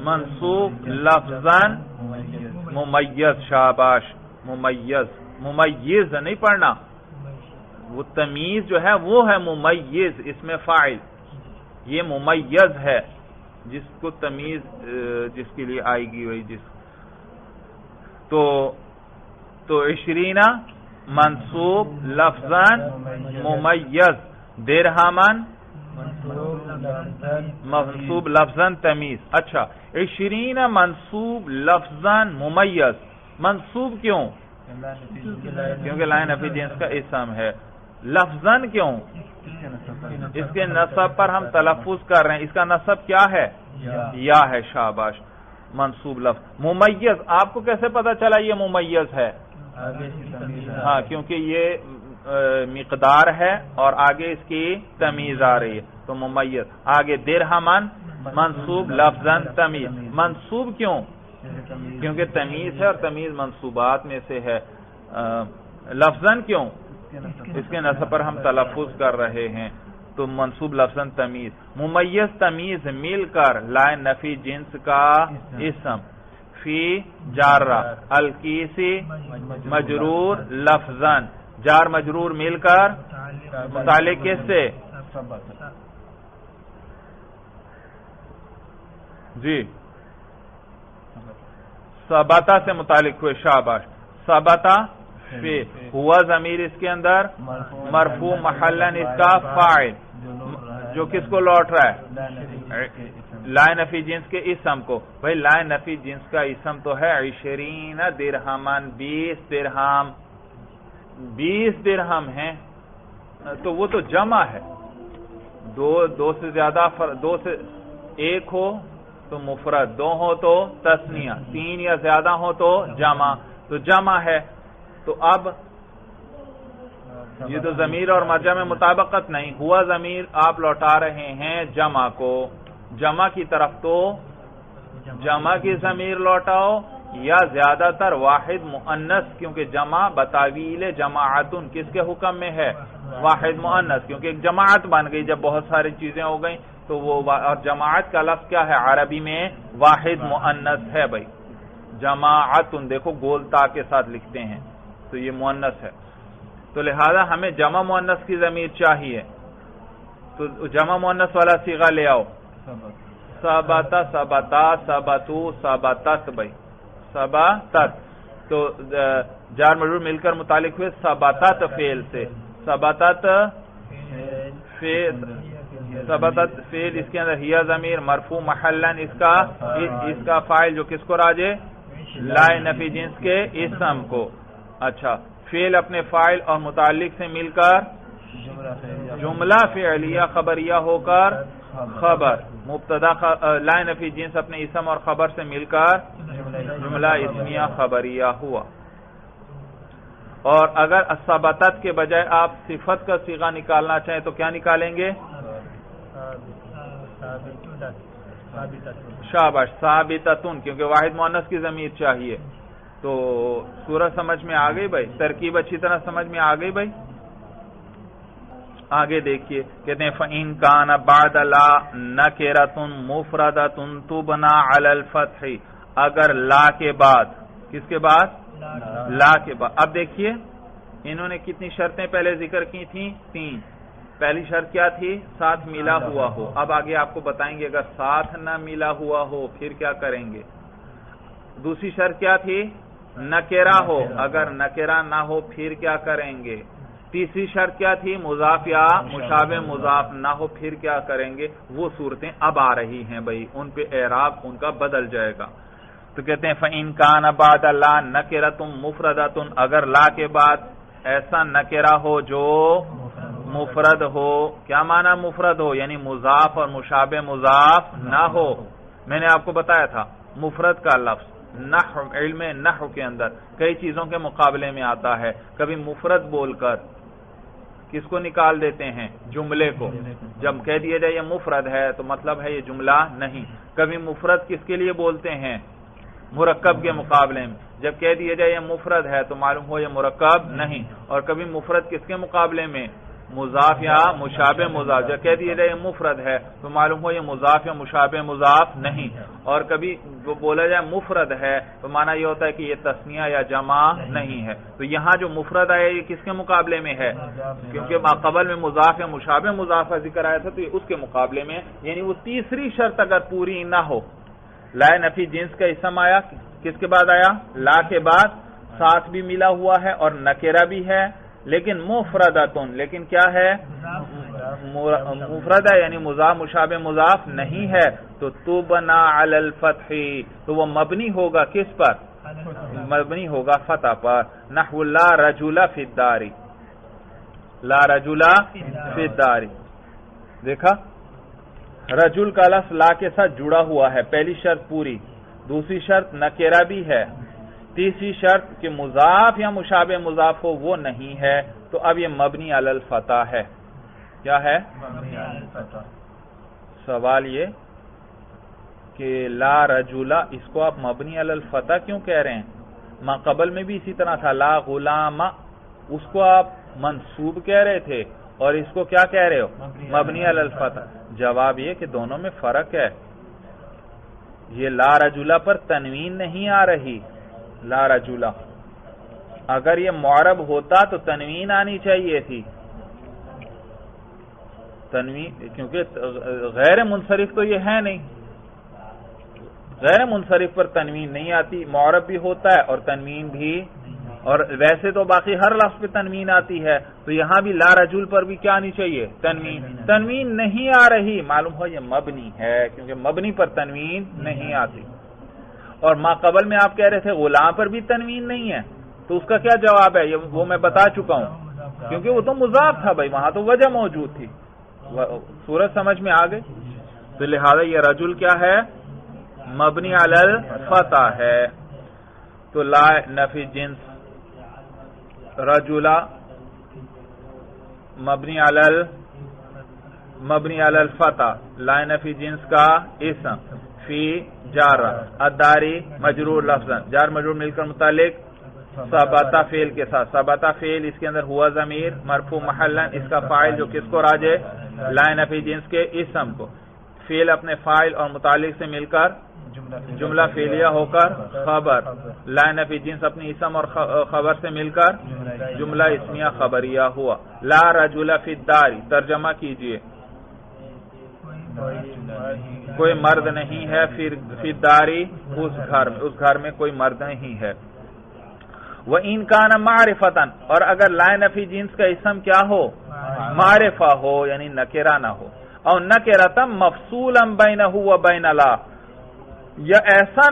منصوب لفظاً ممیز، شاباش، ممیز نہیں پڑھنا، وہ تمیز جو ہے وہ ہے ممیز، اس میں فاعل، یہ ممیز ہے جس کو تمیز جس کے لیے آئے گی وہی جس، تو 20 منصوب لفظاً ممیز، درہمن منصوب لفظاً تمیز۔ اچھا 20 منصوب لفظاً ممیز، منصوب کیوں؟ کیونکہ لا نفی جنس کا اسم ہے۔ لفظاً کیوں؟ اس کے نصب پر ہم تلفظ کر رہے ہیں، اس کا نصب کیا ہے، یا ہے، شاباش، منصوب لفظ۔ ممیز آپ کو کیسے پتا چلا یہ ممیز ہے؟ ہاں کیونکہ یہ مقدار ہے اور آگے اس کی تمیز آ رہی ہے تو ممیز۔ آگے درہمن منصوب لفظاً تمیز، منصوب کیوں؟ کیونکہ تمیز ہے اور تمیز منصوبات میں سے ہے۔ لفظاً کیوں؟ اس کے نصب پر ہم تلفظ کر رہے ہیں تو منصوب لفظاً تمیز۔ ممیز تمیز مل کر لا نفی جنس کا اسم، فی جارہ، الکیسی مجرور لفظاً، جار مجرور مل کر متعلق کس سے، جی ثبتا سے متعلق ہوئے، شاباش، ثبتا فی، ہوا ضمیر اس کے اندر مرفوع محلن اس کا فاعل، جو کس کو لوٹ رہا ہے، لا نفی جنس کے اسم کو۔ بھائی لا نفی جنس کا اسم تو ہے 20 درہمن، 20 درہم، 20 درہم ہیں تو وہ تو جمع ہے، دو سے زیادہ، دو سے ایک ہو تو مفرد، دو ہو تو تثنیہ، 3 یا زیادہ ہو تو جمع، تو جمع ہے۔ تو اب یہ تو ضمیر اور مرجع میں مطابقت نہیں، ہوا ضمیر آپ لوٹا رہے ہیں جمع کو، جمع کی طرف تو جمع کی ضمیر لوٹاؤ، یا زیادہ تر واحد مؤنث، کیونکہ جمع بتاویل جماعتن کس کے حکم میں ہے، واحد مؤنث، کیونکہ ایک جماعت بن گئی جب بہت ساری چیزیں ہو گئیں تو وہ، اور جماعت کا لفظ کیا ہے عربی میں، واحد مؤنث ہے بھائی، جماعتن دیکھو گول تا کے ساتھ لکھتے ہیں تو یہ مؤنث ہے، تو لہذا ہمیں جمع مؤنث کی ضمیر چاہیے، تو جمع مؤنث والا صیغہ لے آؤ، ثبت، ثبتا، ثبتو، ثبتت، بھائی ثبتت، تو جار مجرور مل کر متعلق ہوئے ثبتت فعل سے، ثبتت فعل اس کے اندر ہی ضمیر مرفوع محلن اس کا فاعل جو کس کو راجے، لا نفی جنس کے اسم کو۔ اچھا فعل اپنے فاعل اور متعلق سے مل کر جملہ فعلیہ خبریہ ہو کر خبر، مبتدا لا نفی جنس اپنے اسم اور خبر سے مل کر جملہ اسمیہ خبریہ ہوا۔ اور اگر ثبتت کے بجائے آپ صفت کا صیغہ نکالنا چاہیں تو کیا نکالیں گے؟ شاباش، ثابتتن، کیونکہ واحد مؤنث کی ضمیر چاہیے۔ تو صورت سمجھ میں آ گئی بھائی، ترکیب اچھی طرح سمجھ میں آ گئی بھائی۔ آگے دیکھیے، کہتے ہیں فَإِن كَانَ بَعْدَ لَا نَكِرَةٌ مُفْرَدَةٌ تُبْنَى عَلَى الْفَتْحِ، اگر لا کے بعد، کس کے بعد؟ لا کے بعد۔ اب دیکھیے انہوں نے کتنی شرطیں پہلے ذکر کی تھیں؟ 3۔ پہلی شرط کیا تھی؟ ساتھ ملا ہوا ہو۔ اب آگے آپ کو بتائیں گے اگر ساتھ نہ ملا ہوا ہو پھر کیا کریں گے۔ دوسری شرط کیا تھی؟ نکرہ ہو، اگر نکرہ نہ ہو پھر کیا کریں گے۔ تیسری شرط کیا تھی؟ مضاف یا مشابہ مضاف نہ ہو پھر کیا کریں گے۔ وہ صورتیں اب آ رہی ہیں بھائی، ان پہ اعراب ان کا بدل جائے گا۔ تو کہتے ہیں فَإِن كَانَ بَعْدَ لَا نَكِرَةٌ مُفْرَدَةٌ، اگر لا کے بعد ایسا نکرہ ہو جو مفرد ہو۔ کیا معنی مفرد ہو؟ یعنی مضاف اور مشابہ مضاف نہ ہو۔ میں نے آپ کو بتایا تھا مفرد کا لفظ نحو، علم نحو کے اندر کئی چیزوں کے مقابلے میں آتا ہے۔ کبھی مفرد بول کر کس کو نکال دیتے ہیں؟ جملے کو۔ جب کہہ دیا جائے یہ مفرد ہے تو مطلب ہے یہ جملہ نہیں۔ کبھی مفرد کس کے لیے بولتے ہیں؟ مرکب کے مقابلے میں۔ جب کہہ دیا جائے یہ مفرد ہے تو معلوم ہو یہ مرکب نہیں۔ اور کبھی مفرد کس کے مقابلے میں؟ مضاف یا مشابہ مضاف۔ جب کہہ دیا جائے یہ مفرد ہے تو معلوم ہو یہ مضاف یا مشابہ مضاف نہیں۔ اور کبھی بولا جائے مفرد ہے تو معنی یہ ہوتا ہے کہ یہ تثنیہ یا جمع نہیں ہے۔ تو یہاں جو مفرد آیا یہ کس کے مقابلے میں ہے؟ کیونکہ قبل میں مضاف یا مشابہ مضاف کا ذکر آیا تھا تو یہ اس کے مقابلے میں، یعنی وہ تیسری شرط اگر پوری نہ ہو۔ لا نفی جنس کا اسم آیا، کس کے بعد آیا؟ لا کے بعد، ساتھ بھی ملا ہوا ہے اور نکرہ بھی ہے، لیکن مفردتن، لیکن کیا ہے؟ مفرد ہے، یعنی مضاف مشابہ مضاف نہیں ہے۔ تو تبنا علی الفتح، تو وہ مبنی ہوگا کس پر؟ مبنی ہوگا فتح پر۔ نحو لا رجل فی الدار، لا رجل فی الدار۔ دیکھا رجل کا لفظ لا کے ساتھ جڑا ہوا ہے، پہلی شرط پوری، دوسری شرط نکرہ بھی ہے، تیسری شرط کہ مضاف یا مشابہ مضاف ہو وہ نہیں ہے۔ تو اب یہ مبنی علی الفتح ہے۔ کیا ہے؟ سوال یہ کہ لا رجل، اس کو آپ مبنی علی الفتح کیوں کہہ رہے ہیں؟ ما قبل میں بھی اسی طرح تھا، لا غلام، اس کو آپ منصوب کہہ رہے تھے اور اس کو کیا کہہ رہے ہو؟ مبنی علی الفتح۔ جواب یہ کہ دونوں میں فرق ہے۔ یہ لا رجل پر تنوین نہیں آ رہی، لا رجل، اگر یہ معرب ہوتا تو تنوین آنی چاہیے تھی، تنوین، کیونکہ غیر منصرف تو یہ ہے نہیں، غیر منصرف پر تنوین نہیں آتی، معرب بھی ہوتا ہے اور تنوین بھی، اور ویسے تو باقی ہر لفظ پہ تنوین آتی ہے، تو یہاں بھی لا رجل پر بھی کیا آنی چاہیے؟ تنوین۔ تنوین نہیں آ رہی، معلوم ہو یہ مبنی ہے، کیونکہ مبنی پر تنوین نہیں آتی۔ اور ما قبل میں آپ کہہ رہے تھے غلام پر بھی تنوین نہیں ہے، تو اس کا کیا جواب ہے؟ وہ میں بتا چکا ہوں، کیونکہ وہ تو مضاف تھا بھائی، وہاں تو وجہ موجود تھی۔ صورت سمجھ میں آ گئی؟ تو لہذا یہ رجل کیا ہے؟ مبنی علی الفتح ہے۔ تو لا نفی جنس رجلا مبنی علی الفتح، لا نفی جنس کا اسم، فی جار، الداری مجرور لفظا، جار مجرور مل کر متعلق ثبتا فعل کے ساتھ، ثبتا فعل اس کے اندر ہوا ضمیر مرفوع محلا، اس کا فاعل جو کس کو راجع؟ لا نفی جنس کے اسم کو، فعل اپنے فاعل اور متعلق سے مل کر جملہ فعلیہ ہو کر خبر، لا نفی جنس اپنی اسم اور خبر سے مل کر جملہ اسمیہ خبریہ ہوا۔ لا رجل فی الدار، ترجمہ کیجئے، کوئی مرد نہیں ہے فی الدار، اس گھر میں کوئی مرد نہیں ہے۔ وَإِن كَانَ مَعْرِفَةً، اور اگر لا نفی جنس کا اسم کیا ہو؟ معرفہ ہو، یعنی نکرہ نہ ہو، اور نکرۃ مفصولا بینہ وبین لا، یا ایسا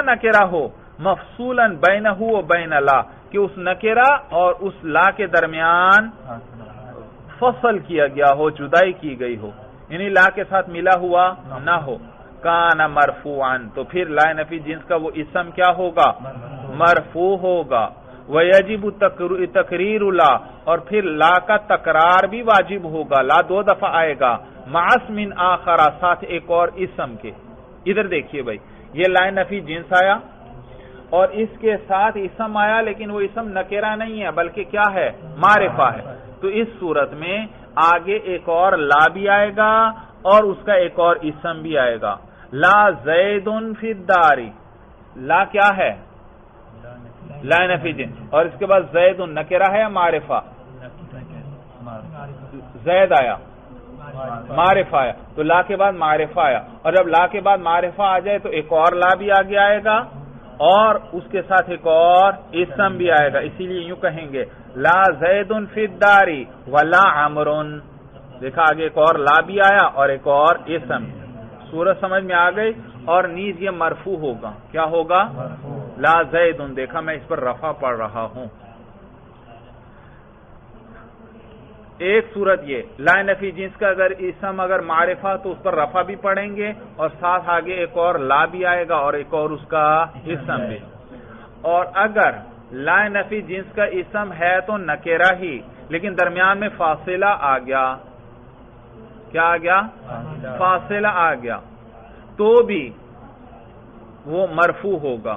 نکرہ ہو مفصولا بینہ وبین لا کہ اس نکرہ اور اس لا کے درمیان فصل کیا گیا ہو، جدائی کی گئی ہو، یعنی لا کے ساتھ ملا ہوا نہ ہو. کان مرفوعا، تو پھر لا نفی جنس کا وہ اسم کیا ہوگا؟ مرفوع ہوگا. وَيَجِبُ تقریر لا، اور پھر لا کا تکرار بھی واجب ہوگا. لا 2 دفعہ آئے گا. مع اسم آخر، ساتھ ایک اور اسم کے. ادھر دیکھیے بھائی، یہ لا نفی جنس آیا اور اس کے ساتھ اسم آیا، لیکن وہ اسم نکرہ نہیں ہے بلکہ کیا ہے؟ معرفہ ہے. تو اس صورت میں آگے ایک اور لا بھی آئے گا اور اس کا ایک اور اسم بھی آئے گا. لا زید فی الدار، لا کیا ہے؟ لا نفی جنس، اور اس کے بعد زید نکرہ ہے یا معرفہ؟ زید آیا، معرفہ آیا، تو لا کے بعد معرفہ آیا، اور جب لا کے بعد معرفہ آ جائے تو ایک اور لا بھی آگے آئے گا اور اس کے ساتھ ایک اور اسم بھی آئے گا. اسی لیے یوں کہیں گے لا زید فی الدار ولا عمر. دیکھا آگے ایک اور لا بھی آیا اور ایک اور اسم. صورت سمجھ میں آ گئی. اور نیز یہ مرفوع ہوگا. کیا ہوگا؟ لا زید. دیکھا میں اس پر رفع پڑھ رہا ہوں. ایک صورت یہ لا نفی جنس کا اگر اسم اگر معرفہ تو اس پر رفع بھی پڑھیں گے اور ساتھ آگے ایک اور لا بھی آئے گا اور ایک اور اس کا اسم بھی. اور اگر لا نفی جنس کا اسم ہے تو نکرہ ہی، لیکن درمیان میں فاصلہ آ گیا. کیا آ گیا؟ فاصلہ آ گیا، تو بھی وہ مرفوع ہوگا.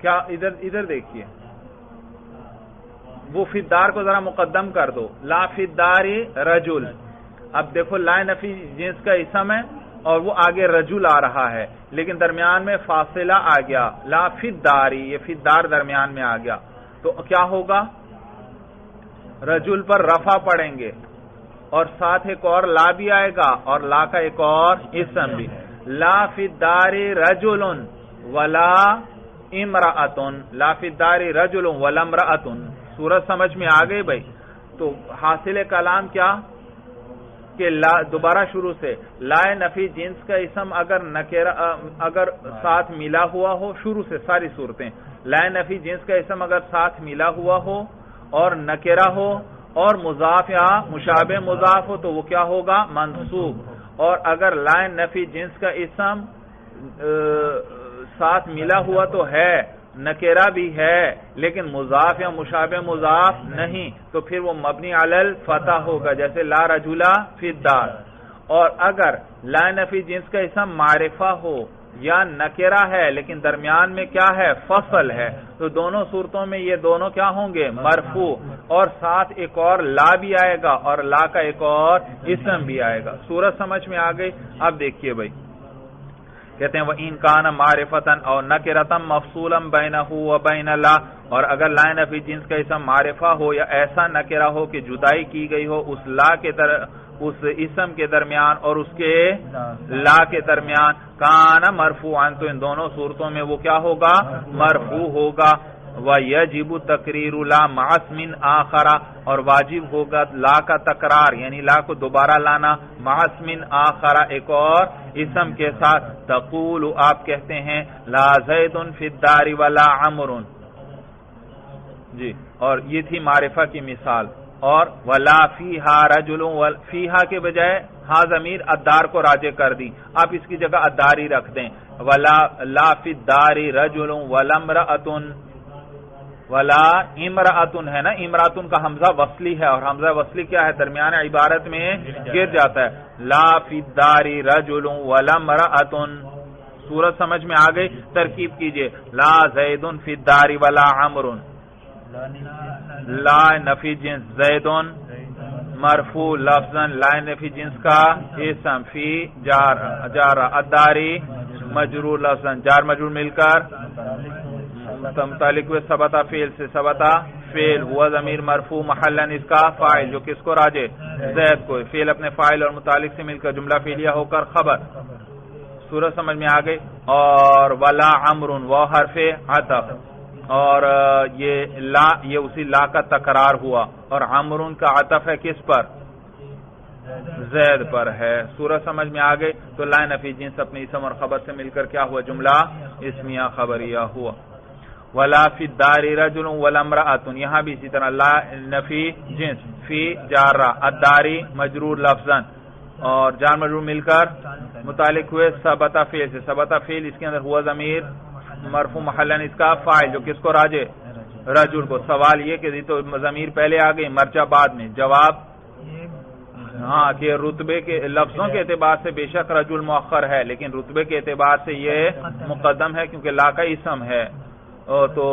کیا؟ ادھر دیکھیے، وہ فی الدار کو ذرا مقدم کر دو. لا فی الدار رجل. اب دیکھو لا نفی جنس کا اسم ہے اور وہ آگے رجل آ رہا ہے، لیکن درمیان میں فاصلہ آ گیا. لا فی الدار، یہ فی الدار درمیان میں آ گیا، تو کیا ہوگا؟ رجل پر رفع پڑھیں گے اور ساتھ ایک اور لا بھی آئے گا اور لا کا ایک اور اسم بھی. لا فی الدار رجل ولا امرأۃ. لا فی الدار رجل ولا امرأۃ. صورت سمجھ میں آ گئی بھائی. تو حاصل کلام کیا کہ لا دوبارہ شروع سے لا نفی جنس کا اسم اگر نکرہ اگر ساتھ ملا ہوا ہو، شروع سے ساری صورتیں لا نفی جنس کا اسم اگر ساتھ ملا ہوا ہو اور نکرہ ہو اور مضاف یا مشابہ مضاف ہو تو وہ کیا ہوگا؟ منصوب. اور اگر لا نفی جنس کا اسم ساتھ ملا ہوا تو ہے، نکرہ بھی ہے، لیکن مضاف یا مشابہ مضاف نہیں، تو پھر وہ مبنی علی الفتح ہوگا، جیسے لا رجلا فی الدار. اور اگر لا نفی جنس کا اسم معرفہ ہو یا نکرہ ہے لیکن درمیان میں کیا ہے؟ فصل ہے، تو دونوں صورتوں میں یہ دونوں کیا ہوں گے؟ مرفوع. اور ساتھ ایک اور لا بھی آئے گا اور لا کا ایک اور اسم بھی آئے گا. صورت سمجھ میں آ گئی. اب دیکھیے بھائی، کہتے ہیں وَإِن كَانَ مَعْرِفَةً أَوْ نَكِرَةً مَفْصُولًا بَيْنَهُ وَبَيْنَ لَا. اور اگر لا نفی جنس کا اسم معرفہ ہو یا ایسا نکرہ ہو کہ جدائی کی گئی ہو اس لا کے اس اسم کے درمیان اور اس کے لا کے درمیان، کان مرفوعا، تو ان دونوں صورتوں میں وہ کیا ہوگا؟ مرفوع ہوگا. وَيَجِبُ تَقْرِيرُ لَا مَعَ اسْمٍ آخَرَ، اور واجب ہوگا لا کا تکرار، یعنی لا کو دوبارہ لانا، مع اسم آخر، ایک اور اسم کے ساتھ. تقول، آپ کہتے ہیں لا زید فی الدار ولا عمر. جی، اور یہ تھی معرفہ کی مثال. اور ولا فیہا رجل، فیہا کے بجائے ہا ضمیر الدار کو راجع کر دی، آپ اس کی جگہ الداری رکھ دیں. ولا لا فی الدار رجل ولا امرأۃ، ولا امرأۃ ہے نا، امرأۃ کا حمزہ وصلی ہے اور حمزہ وصلی کیا ہے؟ درمیان عبارت میں گر جاتا ہے. لا فی الدار رجل ولا امرأۃ. صورت سمجھ میں آ گئی. ترکیب کیجئے، لا زید فی الدار ولا عمر. لا نفی جنس زید مرفوع لفظا، لا نفی جنس کا اسم فی جار الداری مجرور لفظا، جار مجرور مل کر متعلق ثبتا فعل سے ثبتا فعل، ہوا ضمیر مرفوع محلا اس کا فاعل، جو کس کو راجع؟ زید کو. فعل اپنے فاعل اور متعلق سے مل کر جملہ فعلیہ ہو کر خبر. صورت سمجھ میں آ گئی. اور ولا عمر، وہ حرف عطف، اور یہ لا، یہ اسی لا کا تکرار ہوا، اور عمر کا عطف ہے کس پر؟ زید پر ہے. صورت سمجھ میں آ گئی. تو لا نفی جنس اپنے اسم اور خبر سے مل کر کیا ہوا؟ جملہ اسمیہ خبریہ ہوا. ولا فی الدار رجل ولا امرأۃ، یہاں بھی اسی طرح لا نفی جنس، فی جارہ، الداری مجرور لفظاً، اور جار مجرور مل کر متعلق ہوئے ثبت فعل سے، ثبت فعل اس کے اندر ہوا ضمیر مرفوع محلاً اس کا فاعل، جو کس کو راجع رجل کو۔ سوال یہ کہ تو ضمیر پہلے آ گئی، مرجع بعد میں، جواب ہاں کہ رتبے کے لفظوں کے اعتبار سے بے شک رجل مؤخر ہے، لیکن رتبے کے اعتبار سے یہ مقدم ہے کیونکہ لا کا اسم ہے، تو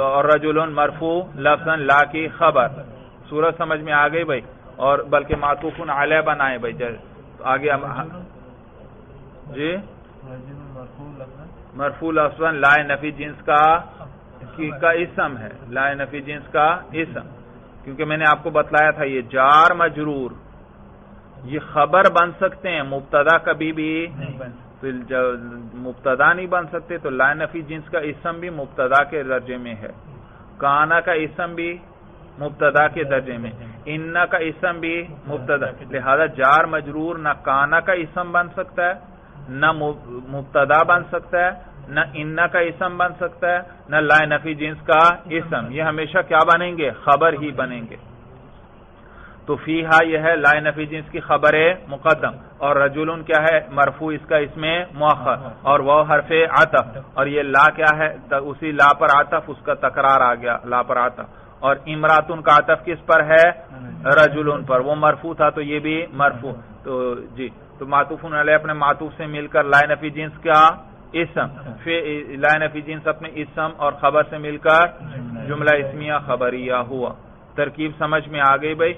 اور رجل مرفوع لفظاً لا کی خبر۔ صورت سمجھ میں آ گئی بھائی، اور بلکہ معطوف علیہ بنائے بھائی آگے جی مرفوع لفظاً لا نفی جنس کا اسم ہے، لا نفی جنس کا اسم، کیونکہ میں نے آپ کو بتلایا تھا یہ جار مجرور یہ خبر بن سکتے ہیں، مبتدا کبھی بھی مبتدا نہیں بن سکتے، تو لا نفی جنس کا اسم بھی مبتدا کے درجے میں ہے، کانا کا اسم بھی مبتدا کے درجے میں، ان کا اسم بھی مبتدا، لہذا جار مجرور نہ کانا کا اسم بن سکتا ہے، نہ مبتدا بن سکتا ہے، نہ ان کا اسم بن سکتا ہے، نہ لا نفی جنس کا اسم، یہ ہمیشہ کیا بنیں گے؟ خبر ہی بنیں گے۔ تو فیہا یہ ہے لا نفی جنس کی خبر مقدم، اور رجلن کیا ہے؟ مرفوع اس کا اسم مؤخر، اور وہ حرف عطف، اور یہ لا کیا ہے؟ اسی لا پر عطف، اس کا تکرار آ گیا لا پر عطف، اور امراتن کا عطف کس پر ہے؟ رجلن پر، وہ مرفوع تھا تو یہ بھی مرفوع، تو جی تو معطوف علیہ اپنے معطوف سے مل کر لا نفی جنس کا اسم، لا نفی جنس اپنے اسم اور خبر سے مل کر جملہ اسمیہ خبریہ ہوا۔ ترکیب سمجھ میں آ گئی بھائی؟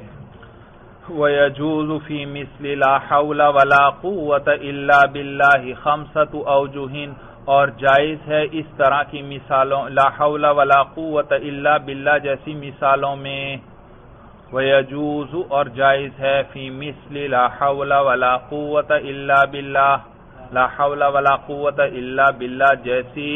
وَيَجُوزُ فِي مِثْلِ لَا حَوْلَ وَلَا قُوَّةَ إِلَّا بِاللَّهِ خَمْسَةُ أَوْجُهٍ، اور جائز ہے اس طرح کی مثالوں لا حول ولا قوت الا باللہ جیسی مثالوں میں، وَيَجُوزُ اور جائز ہے فی مثل لا حول ولا قوت الا باللہ، لا حول ولا قوت الا باللہ جیسی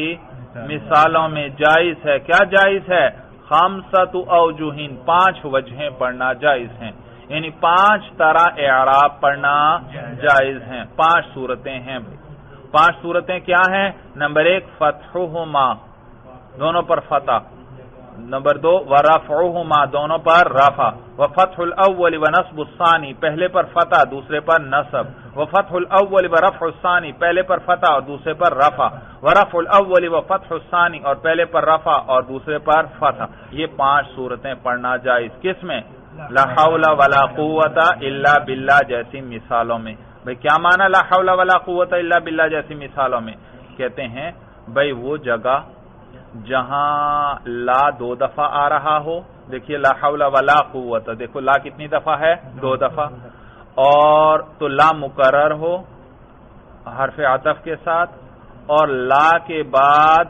مثالوں میں جائز ہے۔ کیا جائز ہے؟ خمسۃ اوجہ، 5 وجہیں پڑھنا جائز ہیں، یعنی 5 طرح اعراب پڑھنا جائز ہیں، 5 صورتیں ہیں بھائی۔ 5 صورتیں کیا ہیں؟ نمبر 1 فتحہما، دونوں پر فتح، نمبر 2 ورفعہما، دونوں پر رفع، وفتح الاول ونصب الثانی، پہلے پر فتح دوسرے پر نصب، وفتح الاول ورفع الثانی، پہلے پر فتح اور دوسرے پر رفع، ورفع الاول وفتح الثانی، اور پہلے پر رفع اور دوسرے پر فتح۔ یہ 5 صورتیں پڑھنا جائز، کس میں؟ لا حول ولا قوت الا باللہ جیسی مثالوں میں۔ بھئی کیا معنی لا حول ولا قوت الا باللہ جیسی مثالوں میں؟ کہتے ہیں بھئی وہ جگہ جہاں لا 2 دفعہ آ رہا ہو، دیکھیے لا حول ولا قوت، دیکھو لا کتنی دفعہ ہے؟ 2 دفعہ، اور تو لا مکرر ہو حرف عطف کے ساتھ، اور لا کے بعد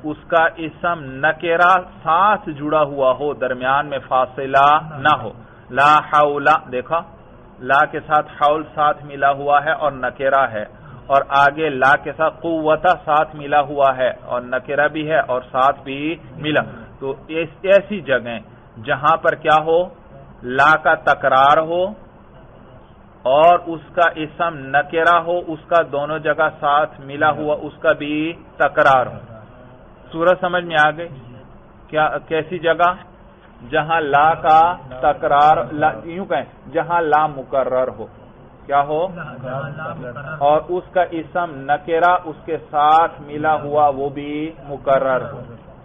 اس کا اسم نکرہ ساتھ جڑا ہوا ہو، درمیان میں فاصلہ نہ ہو۔ لا حول، دیکھا لا کے ساتھ حول ساتھ ملا ہوا ہے اور نکرہ ہے، اور آگے لا کے ساتھ قوت ساتھ ملا ہوا ہے اور نکرہ بھی ہے اور ساتھ بھی ملا، تو ایسی جگہیں جہاں پر کیا ہو؟ لا کا تکرار ہو اور اس کا اسم نکرہ ہو، اس کا دونوں جگہ ساتھ ملا ہوا اس کا بھی تکرار ہو۔ صورت سمجھ میں آ گئی؟ کیا کیسی جگہ؟ جہاں لا کا تکرار، یوں کہیں جہاں لا مکرر ہو، کیا ہو؟ اور اس کا اسم نکرہ اس کے ساتھ ملا ہوا وہ بھی مکرر ہو۔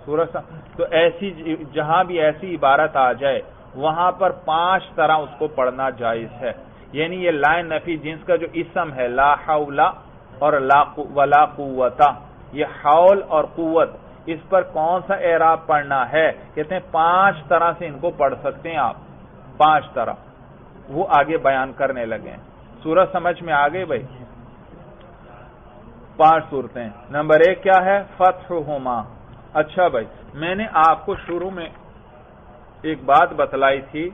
صورت تو ایسی جہاں بھی ایسی عبارت آ جائے وہاں پر 5 طرح اس کو پڑھنا جائز ہے، یعنی یہ لا نفی جنس کا جو اسم ہے لا حول اور لا ولا قوت، یہ حول اور قوت اس پر کون سا اعراب پڑھنا ہے؟ کہتے ہیں 5 طرح سے ان کو پڑھ سکتے ہیں آپ، 5 طرح وہ آگے بیان کرنے لگے ہیں۔ سورت سمجھ میں آ گئی بھائی؟ 5 صورتیں۔ نمبر 1 کیا ہے؟ فتحہما۔ اچھا بھائی، میں نے آپ کو شروع میں ایک بات بتلائی تھی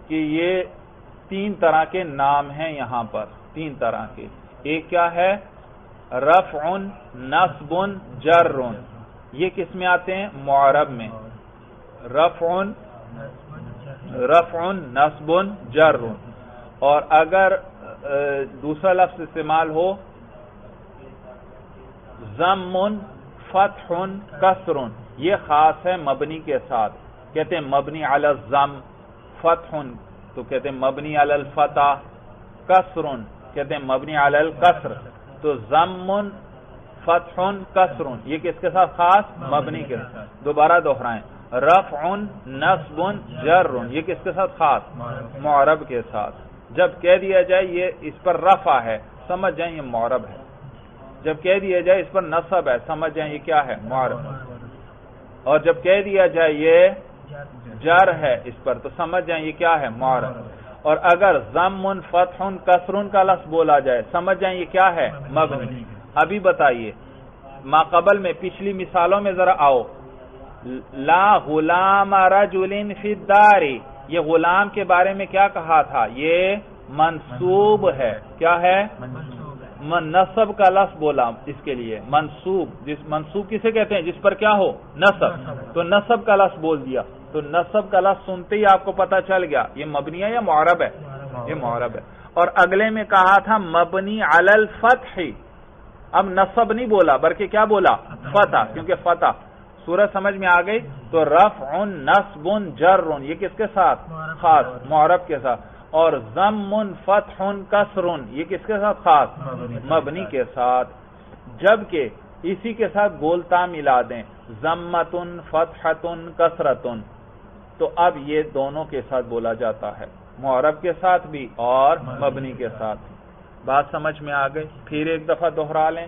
کہ یہ 3 طرح کے نام ہیں یہاں پر، 3 طرح کے۔ ایک کیا ہے؟ رفع، نصب، جر، یہ کس میں آتے ہیں؟ معرب میں، رفع، نصب، جر، اور اگر دوسرا لفظ استعمال ہو ضم، فتح کسر، یہ خاص ہے مبنی کے ساتھ، کہتے ہیں مبنی علی الضم فتح، تو کہتے ہیں مبنی علی الفتح، کسر کہتے ہیں مبنی علی الکسر، تو ضم فتح کسر یہ کس کے ساتھ خاص؟ مبنی کے ساتھ۔ دوبارہ دوہرائیں، رفع نصب جر یہ کس کے ساتھ خاص؟ معرب کے ساتھ۔ جب کہہ دیا جائے یہ اس پر رفع ہے، سمجھ جائیں یہ معرب ہے، جب کہہ دیا جائے اس پر نصب ہے، سمجھ جائیں یہ کیا ہے؟ معرب، اور جب کہہ دیا جائے یہ جر ہے اس پر، تو سمجھ جائیں یہ کیا ہے؟ معرب۔ اور اگر ضم فتح کسر کا لفظ بولا جائے، سمجھ جائیں یہ کیا ہے؟ مبنی۔ ابھی بتائیے ما قبل میں پچھلی مثالوں میں ذرا آؤ، لا غلام رجل فی الدار، یہ غلام کے بارے میں کیا کہا تھا؟ یہ منصوب ہے، کیا ہے؟ نصب کا لفظ بولا اس کے لیے، منصوب، منصوب کسے کہتے ہیں؟ جس پر کیا ہو؟ نصب، تو نصب کا لفظ بول دیا، تو نصب کا لفظ سنتے ہی آپ کو پتا چل گیا یہ مبنی ہے یا معرب ہے؟ یہ معرب ہے۔ اور اگلے میں کہا تھا مبنی علی الفتح، اب نصب نہیں بولا بلکہ کیا بولا؟ فتح، کیونکہ فتح سورج سمجھ میں آ گئی، تو رفع نصب جر یہ کس کے ساتھ؟ خاص، معرب کے ساتھ۔ اور ضم فتح کسر یہ کس کے ساتھ خاص؟ مبنی کے ساتھ۔ جبکہ اسی کے ساتھ گولتا ملا دیں، ضمۃ فتحۃ کسرۃ، تو اب یہ دونوں کے ساتھ بولا جاتا ہے، معرب کے ساتھ بھی اور مبنی کے ساتھ۔ بات سمجھ میں آ گئی؟ پھر ایک دفعہ دوہرا لیں،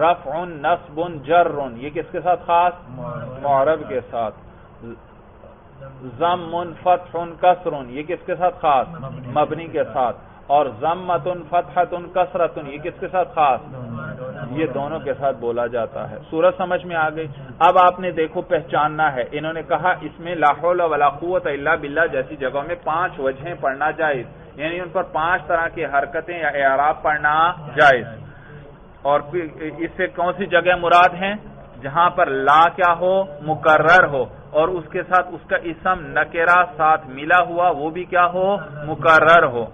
رفع نصب جر یہ کس کے ساتھ خاص؟ معرب کے ساتھ۔ ضم فتح کسر یہ کس کے ساتھ خاص؟ مبنی کے ساتھ۔ اور ضمۃ فتحۃ کسرۃ یہ کس کے ساتھ خاص؟ یہ دونوں کے ساتھ بولا جاتا ہے۔ سورج سمجھ میں آ گئی؟ اب آپ نے دیکھو پہچاننا ہے، انہوں نے کہا اس میں لا حول ولا قوت الا باللہ جیسی جگہوں میں 5 وجہیں پڑھنا جائز، یعنی ان پر 5 طرح کی حرکتیں یا اعراب پڑھنا جائز۔ اور اس سے کون سی جگہ مراد ہیں؟ جہاں پر لا کیا ہو؟ مکرر ہو، اور اس کے ساتھ اس کا اسم نکرہ ساتھ ملا ہوا وہ بھی کیا ہو؟ مکرر ہو۔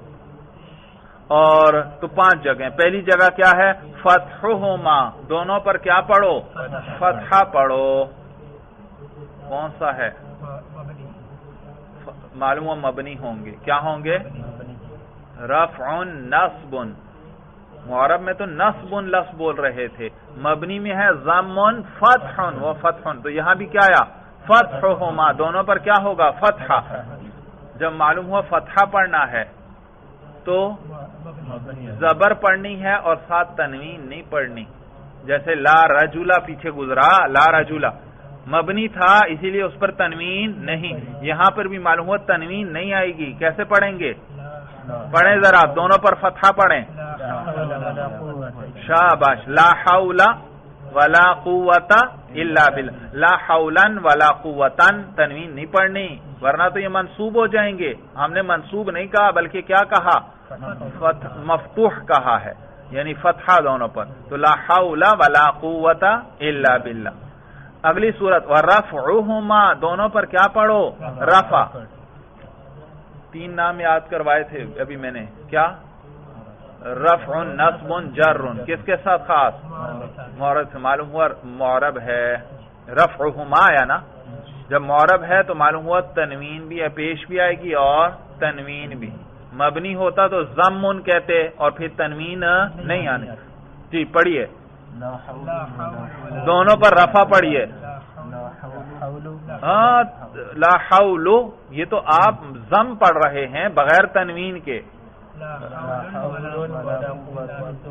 اور تو 5 جگہیں، پہلی جگہ کیا ہے؟ فتحہما، دونوں پر کیا پڑھو؟ فتحہ پڑھو۔ کون سا ہے؟ معلوم و مبنی ہوں گے، کیا ہوں گے؟ رفع نصب، معرب میں تو نصب لفظ بول رہے تھے، مبنی میں ہے ضم فتح و فتح، تو یہاں بھی کیا آیا؟ فتحہما، دونوں پر کیا ہوگا؟ فتحہ۔ جب معلوم ہوا فتحہ پڑھنا ہے تو زبر پڑھنی ہے اور ساتھ تنوین نہیں پڑھنی، جیسے لا رجلا پیچھے گزرا، لا رجلا مبنی تھا اسی لیے اس پر تنوین نہیں، یہاں پر بھی معلوم ہوا تنوین نہیں آئے گی، کیسے پڑھیں گے؟ پڑھیں ذرا، دونوں پر فتحہ پڑھیں، شاباش، لا حول ولا قوت الا باللہ، لا حولا ولا قوتا تنوین نہیں پڑھنی ورنہ تو یہ منصوب ہو جائیں گے۔ ہم نے منصوب نہیں کہا بلکہ کیا کہا؟ مفتوح کہا ہے، یعنی فتحہ دونوں پر، تو لا حول ولا قوت الا باللہ۔ اگلی صورت ورفعہما، دونوں پر کیا پڑھو؟ رفع۔ 3 نام یاد کروائے تھے ابھی میں نے، کیا؟ رفع نصب جر کس کے ساتھ خاص؟ معرب سے، معلوم ہوا معرب ہے، رفعہما آیا نا، جب معرب ہے تو معلوم ہوا تنوین بھی پیش بھی آئے گی اور تنوین بھی، مبنی ہوتا تو ضم کہتے اور پھر تنوین نہیں آنے۔ جی پڑھیے، دونوں پر رفع پڑھیے، لا حول، یہ تو آپ ضم پڑھ رہے ہیں بغیر تنوین کے،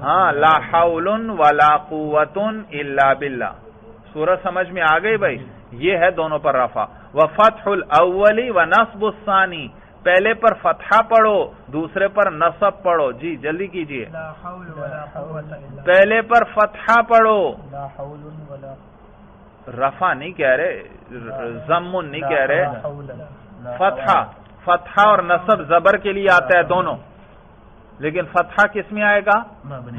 ہاں، لا حول ولا قوت الا باللہ۔ سورج سمجھ میں آ گئی بھائی؟ یہ ہے دونوں پر رفع۔ وفتح الاول ونصب الثانی، پہلے پر فتحہ پڑھو دوسرے پر نصب پڑھو، جی جلدی کیجئے، پہلے پر فتحہ پڑھو، رفع نہیں کہہ رہے، ضم نہیں کہہ رہے، فتحہ اور نصب زبر کے لیے آتا ہے دونوں، لیکن فتحہ کس میں آئے گا؟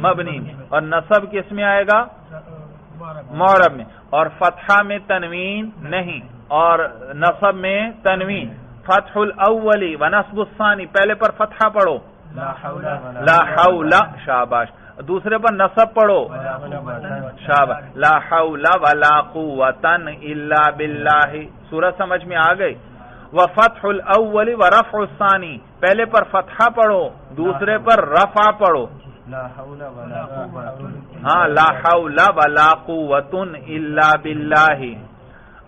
مبنی میں، اور نصب کس میں آئے گا؟ معرب میں، اور فتحہ میں تنوین نہیں اور نصب میں تنوین۔ فتح الاولی ونصب الثانی، پہلے پر فتحہ پڑھو، لا حول، شاباش، دوسرے پر نصب پڑھو شاباش لا حول ولا قوت الا باللہ. سورہ سمجھ میں آ گئی. وفتح الاول ورفع الثانی پہلے پر فتحہ پڑھو دوسرے پر رفع پڑھو. ہاں لا حول ولا قوت الا باللہ.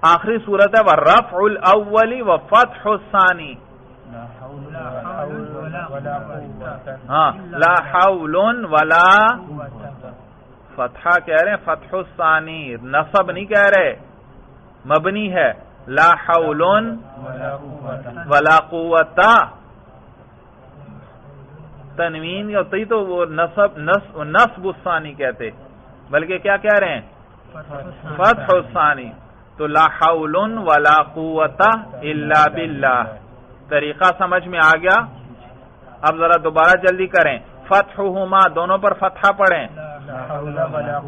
آخری صورت ہے ورفع الاول وفتح الثانی. ہاں لا حول ولا فتحہ کہہ رہے ہیں فتح الثانی نصب نہیں کہہ رہے مبنی ہے. لا حول ولا قوت تنوین ہوتی تو وہ نصب الثانی کہتے بلکہ کیا کہہ رہے ہیں فتح الثانی. تو لا حول ولا قوت الا باللہ. طریقہ سمجھ میں آ گیا. اب ذرا دوبارہ جلدی کریں. فتحہما دونوں پر فتحہ پڑھیں.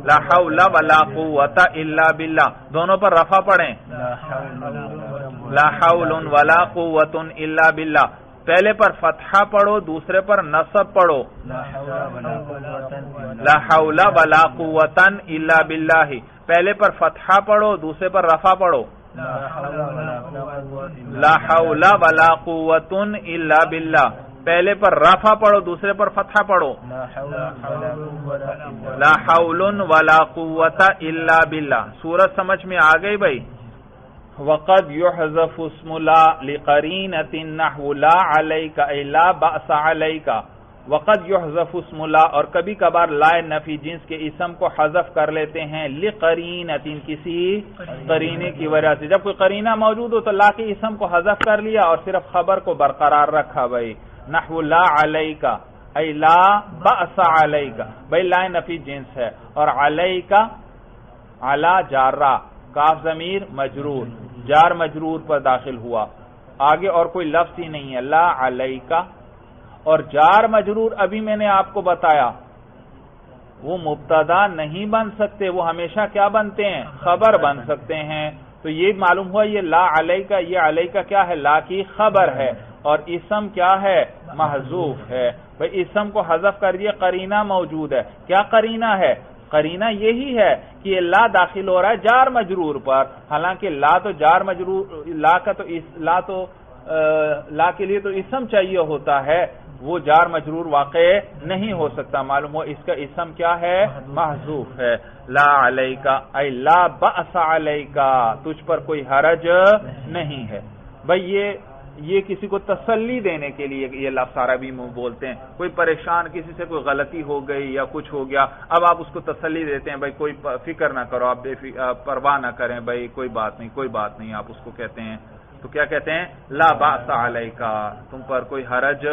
لا حول ولا قوت الا باللہ دونوں پر رفع پڑھیں. لا حول ولا قوت الا باللہ. پہلے پر فتحہ پڑھو دوسرے پر نصب پڑھو. لا حول ولا قوت الا باللہ. پہلے پر فتحہ پڑھو دوسرے پر رفع پڑھو. لا حول ولا قوت الا باللہ. پہلے پر رفع پڑھو دوسرے پر فتحہ پڑھو. لا حول ولا قوت الا باللہ. سورت سمجھ میں آ گئی بھائی. وقد يحذف اسم لا لقرینۃ نحو لا علیک ای لا بأس علیک. وقد يحذف اسم لا اور کبھی کبھار لا نفی جنس کے اسم کو حذف کر لیتے ہیں لقرینۃ کسی قرینے کی وجہ سے. جب کوئی قرینہ موجود ہو تو لا کے اسم کو حذف کر لیا اور صرف خبر کو برقرار رکھا. بھائی نحو لا علیک ای لا بأس علیک بھائی لا نفی جنس ہے اور علیک علی جارہ کاف ضمیر مجرور جار مجرور پر داخل ہوا. آگے اور کوئی لفظ ہی نہیں ہے. لا علیک اور جار مجرور ابھی میں نے آپ کو بتایا وہ مبتدا نہیں بن سکتے وہ ہمیشہ کیا بنتے ہیں خبر بن سکتے ہیں. تو یہ معلوم ہوا یہ لا علیک یہ علیک کیا ہے لا کی خبر ہے اور اسم کیا ہے محذوف ہے. بھئی اسم کو حذف کر دیا قرینہ موجود ہے. کیا قرینہ ہے قرینہ یہی ہے کہ یہ لا داخل ہو رہا ہے جار مجرور پر. حالانکہ لا تو جار مجرور لا کے لیے تو اسم چاہیے ہوتا ہے وہ جار مجرور واقع نہیں ہو سکتا. معلوم ہو اس کا اسم کیا ہے محذوف ہے. لا علیک ای لا بأس علیک تجھ پر کوئی حرج نہیں ہے. بھئی یہ کسی کو تسلی دینے کے لیے یہ لفظ عربی میں بولتے ہیں. کوئی پریشان کسی سے کوئی غلطی ہو گئی یا کچھ ہو گیا اب آپ اس کو تسلی دیتے ہیں بھائی کوئی فکر نہ کرو آپ پرواہ نہ کریں بھائی کوئی بات نہیں آپ اس کو کہتے ہیں. تو کیا کہتے ہیں لا بأس علیک تم پر کوئی حرج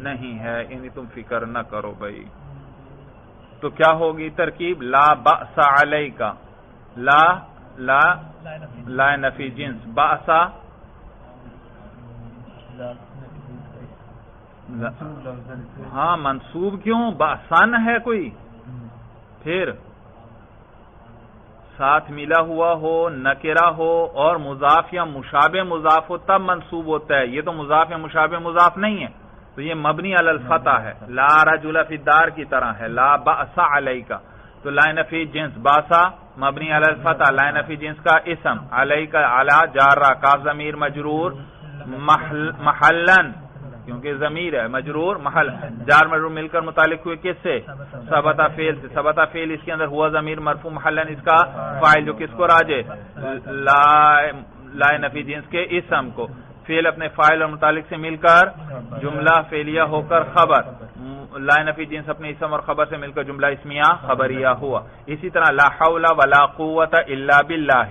نہیں ہے یعنی تم فکر نہ کرو بھائی. تو کیا ہوگی ترکیب لا بأس علیک لا نفی جنس بأس ہاں منصوب کیوں بأسن ہے کوئی پھر ساتھ ملا ہوا ہو نکرہ ہو اور مضاف یا مشابہ مضاف ہو تب منصوب ہوتا ہے. یہ تو مضاف یا مشابہ مضاف نہیں ہے تو یہ مبنی علی الفتح ہے. لا رجل فی الدار کی طرح ہے. لا بأس علیک تو لا نفی جنس باسا مبنی علی الفتح لا نفی جنس کا اسم علیک علی جارہ کاف ضمیر مجرور محلن کیونکہ ضمیر ہے مجرور محل جار مجرور مل کر متعلق ہوئے کس سے ثبت فعل سے. ثبت فعل اس کے اندر ہوا ضمیر مرفوع محلن اس کا فاعل جو کس کو راجع لا نفی جنس کے اسم کو. فعل اپنے فاعل اور متعلق سے مل کر جملہ فعلیہ ہو کر خبر. لا نفی جنس اپنے اسم اور خبر سے مل کر جملہ اسمیہ خبریہ ہوا. اسی طرح لا حول ولا قوت الا باللہ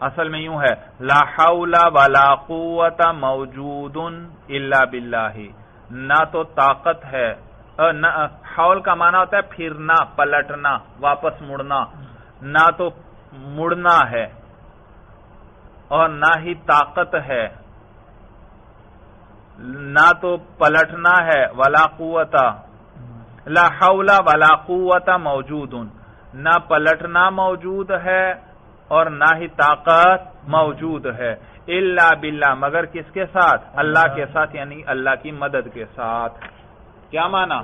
اصل میں یوں ہے لا حول ولا قوت موجود الا باللہ. نہ تو طاقت ہے حول کا معنی ہوتا ہے پھرنا پلٹنا واپس مڑنا. نہ تو مڑنا ہے اور نہ ہی طاقت ہے نہ تو پلٹنا ہے. ولا قوت لا حول ولا قوت موجود نہ پلٹنا موجود ہے اور نہ ہی طاقت موجود ہے. الا باللہ مگر کس کے ساتھ اللہ کے ساتھ یعنی اللہ کی مدد کے ساتھ. کیا معنی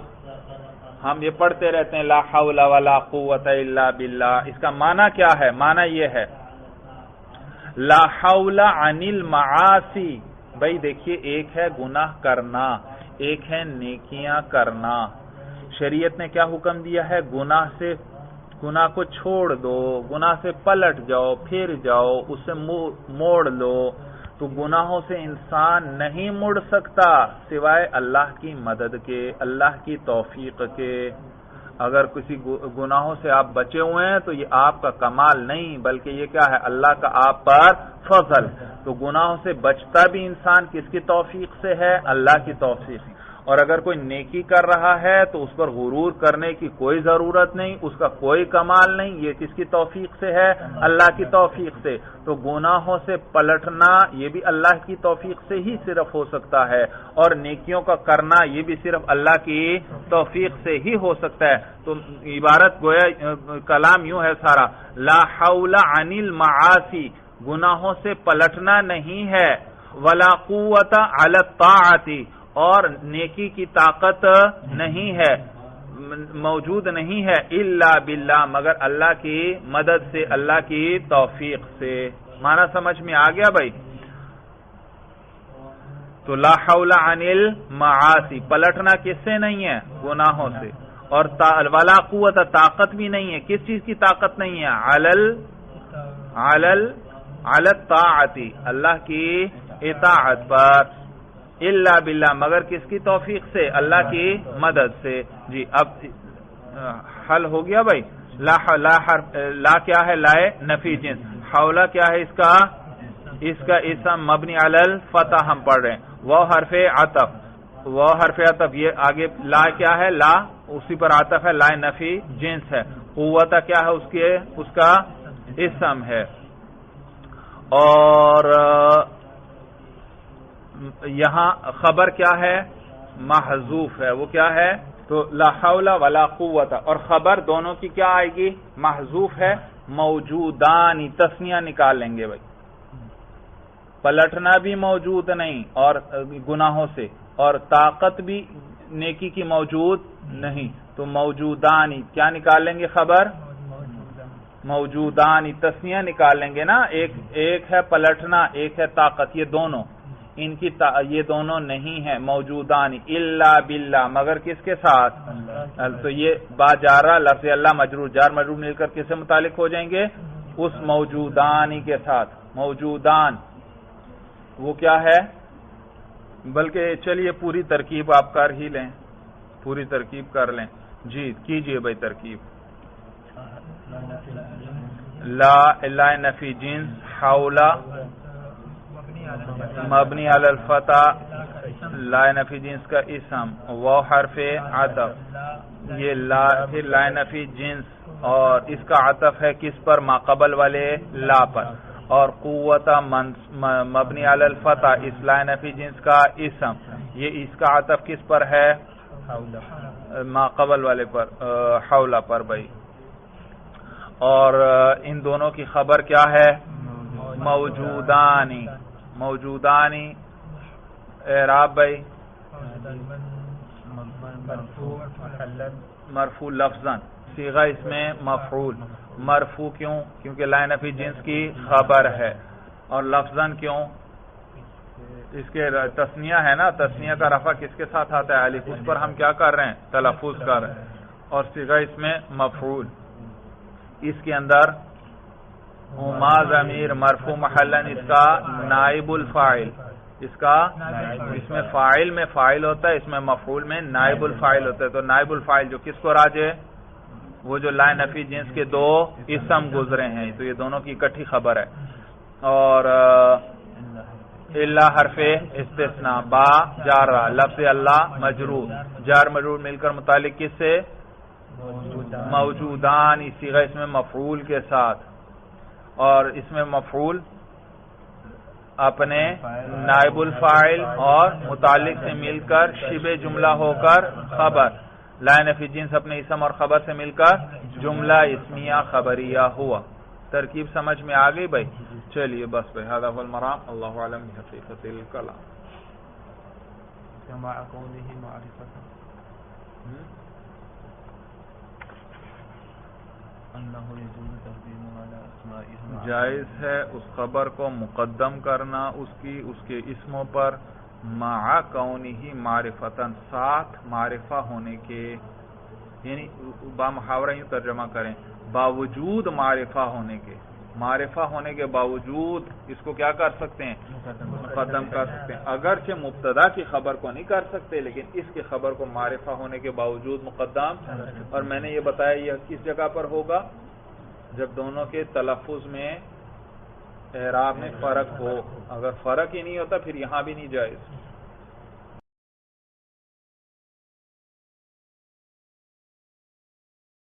ہم یہ پڑھتے رہتے ہیں لا حول ولا قوت الا باللہ، اس کا معنی کیا ہے؟ معنی یہ ہے لا حول عن المعاصی. بھائی دیکھیے، ایک ہے گناہ کرنا، ایک ہے نیکیاں کرنا. شریعت نے کیا حکم دیا ہے؟ گناہ کو چھوڑ دو، گناہ سے پلٹ جاؤ، پھر جاؤ، اسے موڑ لو. تو گناہوں سے انسان نہیں مڑ سکتا سوائے اللہ کی مدد کے، اللہ کی توفیق کے. اگر کسی گناہوں سے آپ بچے ہوئے ہیں تو یہ آپ کا کمال نہیں، بلکہ یہ کیا ہے؟ اللہ کا آپ پر فضل. تو گناہوں سے بچتا بھی انسان کس کی توفیق سے ہے؟ اللہ کی توفیق. اور اگر کوئی نیکی کر رہا ہے تو اس پر غرور کرنے کی کوئی ضرورت نہیں، اس کا کوئی کمال نہیں، یہ کس کی توفیق سے ہے؟ اللہ کی توفیق سے. تو گناہوں سے پلٹنا یہ بھی اللہ کی توفیق سے ہی صرف ہو سکتا ہے، اور نیکیوں کا کرنا یہ بھی صرف اللہ کی توفیق سے ہی ہو سکتا ہے. تو عبارت گویا کلام یوں ہے سارا، لا حول عن المعاصی، گناہوں سے پلٹنا نہیں ہے، ولا قوت علی الطاعت، اور نیکی کی طاقت نہیں ہے، موجود نہیں ہے، الا باللہ، مگر اللہ کی مدد سے، اللہ کی توفیق سے. معنی سمجھ میں آ گیا بھائی؟ تو لا حول عن المعاصی، پلٹنا کس سے نہیں ہے؟ گناہوں سے. اور ولا قوت، طاقت بھی نہیں ہے. کس چیز کی طاقت نہیں ہے؟ علی الطاعت، اللہ کی اطاعت پر، الا باللہ، مگر کس کی توفیق سے؟ اللہ کی مدد سے. جی اب حل ہو گیا بھائی. لا کیا ہے؟ لائے نفی جنس. حولا کیا ہے؟ اس کا اسم مبنی علی الفتح ہم پڑھ رہے ہیں. وہ حرف عطف، یہ آگے لا کیا ہے؟ لا اسی پر عطف ہے، لائے نفی جنس ہے. قوت کیا ہے؟ اس کا اسم ہے. اور یہاں خبر کیا ہے؟ محذوف ہے. وہ کیا ہے؟ تو لا حول ولا قوت، اور خبر دونوں کی کیا آئے گی؟ محذوف ہے. موجودان، تسنیہ نکال لیں گے بھائی. پلٹنا بھی موجود نہیں اور گناہوں سے، اور طاقت بھی نیکی کی موجود نہیں، تو موجودان کیا نکال لیں گے؟ خبر موجودان، تسنیہ نکال لیں گے نا. ایک ہے پلٹنا، ایک ہے طاقت. یہ دونوں یہ دونوں نہیں ہیں موجودان، الا باللہ، مگر کس کے ساتھ؟ تو یہ با جارہ لفظ اللہ مجرور، جار مجرور مل کر کس سے متعلق ہو جائیں گے؟ اس موجودانی کے ساتھ. موجودان وہ کیا ہے؟ بلکہ چلیے پوری ترکیب آپ کر ہی لیں، پوری ترکیب کر لیں. جی کیجئے بھائی ترکیب. لا نفی جنس، حولا مبنی علی الفتح، لا نفی جنس کا اسم، وہ حرف عطف، یہ پھر لا نفی جنس، اور اس کا عطف ہے کس پر؟ ما قبل والے لا پر. اور قوت مبنی علی الفتح، اس لا نفی جنس کا اسم، یہ اس کا عطف کس پر ہے؟ ما قبل والے پر، حولہ پر بھائی. اور ان دونوں کی خبر کیا ہے؟ موجودانی. موجودانی اعراب بھائی مرفوع لفظاً، صیغہ اس میں مفعول. مرفوع کیوں؟ کیونکہ لا نفی جنس کی خبر ہے. اور لفظاً کیوں؟ اس کے تسنیہ ہے نا، تسنیہ کا رفع کس کے ساتھ آتا ہے؟ الف. اس پر ہم کیا کر رہے ہیں؟ تلفظ کر رہے ہیں. اور صیغہ اس میں مفعول. اس کے اندر ہما ضمیر مرفوع محلن، اس کا نائب الفاعل، اس میں فاعل میں فاعل ہوتا ہے، اس میں مفعول میں نائب الفاعل ہوتا ہے. تو نائب الفاعل جو کس کو راجع ہے؟ وہ جو لا نفی جنس کے دو اسم گزرے ہیں، تو یہ دونوں کی اکٹھی خبر ہے. اور الا حرف استثناء، با جارہ، لفظ اللہ مجرور، جار مجرور مل کر متعلق کس سے؟ موجودان، صیغہ اس میں مفعول کے ساتھ. اور اس میں مفعول اپنے نائب الفاعل اور متعلق سے مل کر شبہ جملہ ہو کر خبر. لا نفی جنس اپنے اسم اور خبر سے مل کر جملہ اسمیہ خبریہ ہوا. ترکیب سمجھ میں آ گئی بھائی؟ چلیے بس بھائی، هذا هو المرام، اللہ اعلم بحقیقت الکلام. جائز ہے اس خبر کو مقدم کرنا اس کے اسموں پر، مع کونہ معرفتاً، ساتھ معرفہ ہونے کے، یعنی با محاورہ یوں ترجمہ کریں، باوجود معرفہ ہونے کے، معرفہ ہونے کے باوجود اس کو کیا کر سکتے ہیں؟ مقدم کر سکتے ہیں۔ اگرچہ مبتدا کی خبر کو نہیں کر سکتے لیکن اس کی خبر کو معرفہ ہونے کے باوجود مقدم، اور میں نے یہ بتایا یہ کس جگہ پر ہوگا؟ جب دونوں کے تلفظ میں اعراب میں فرق ہو، اگر فرق ہی نہیں ہوتا پھر یہاں بھی نہیں جائز۔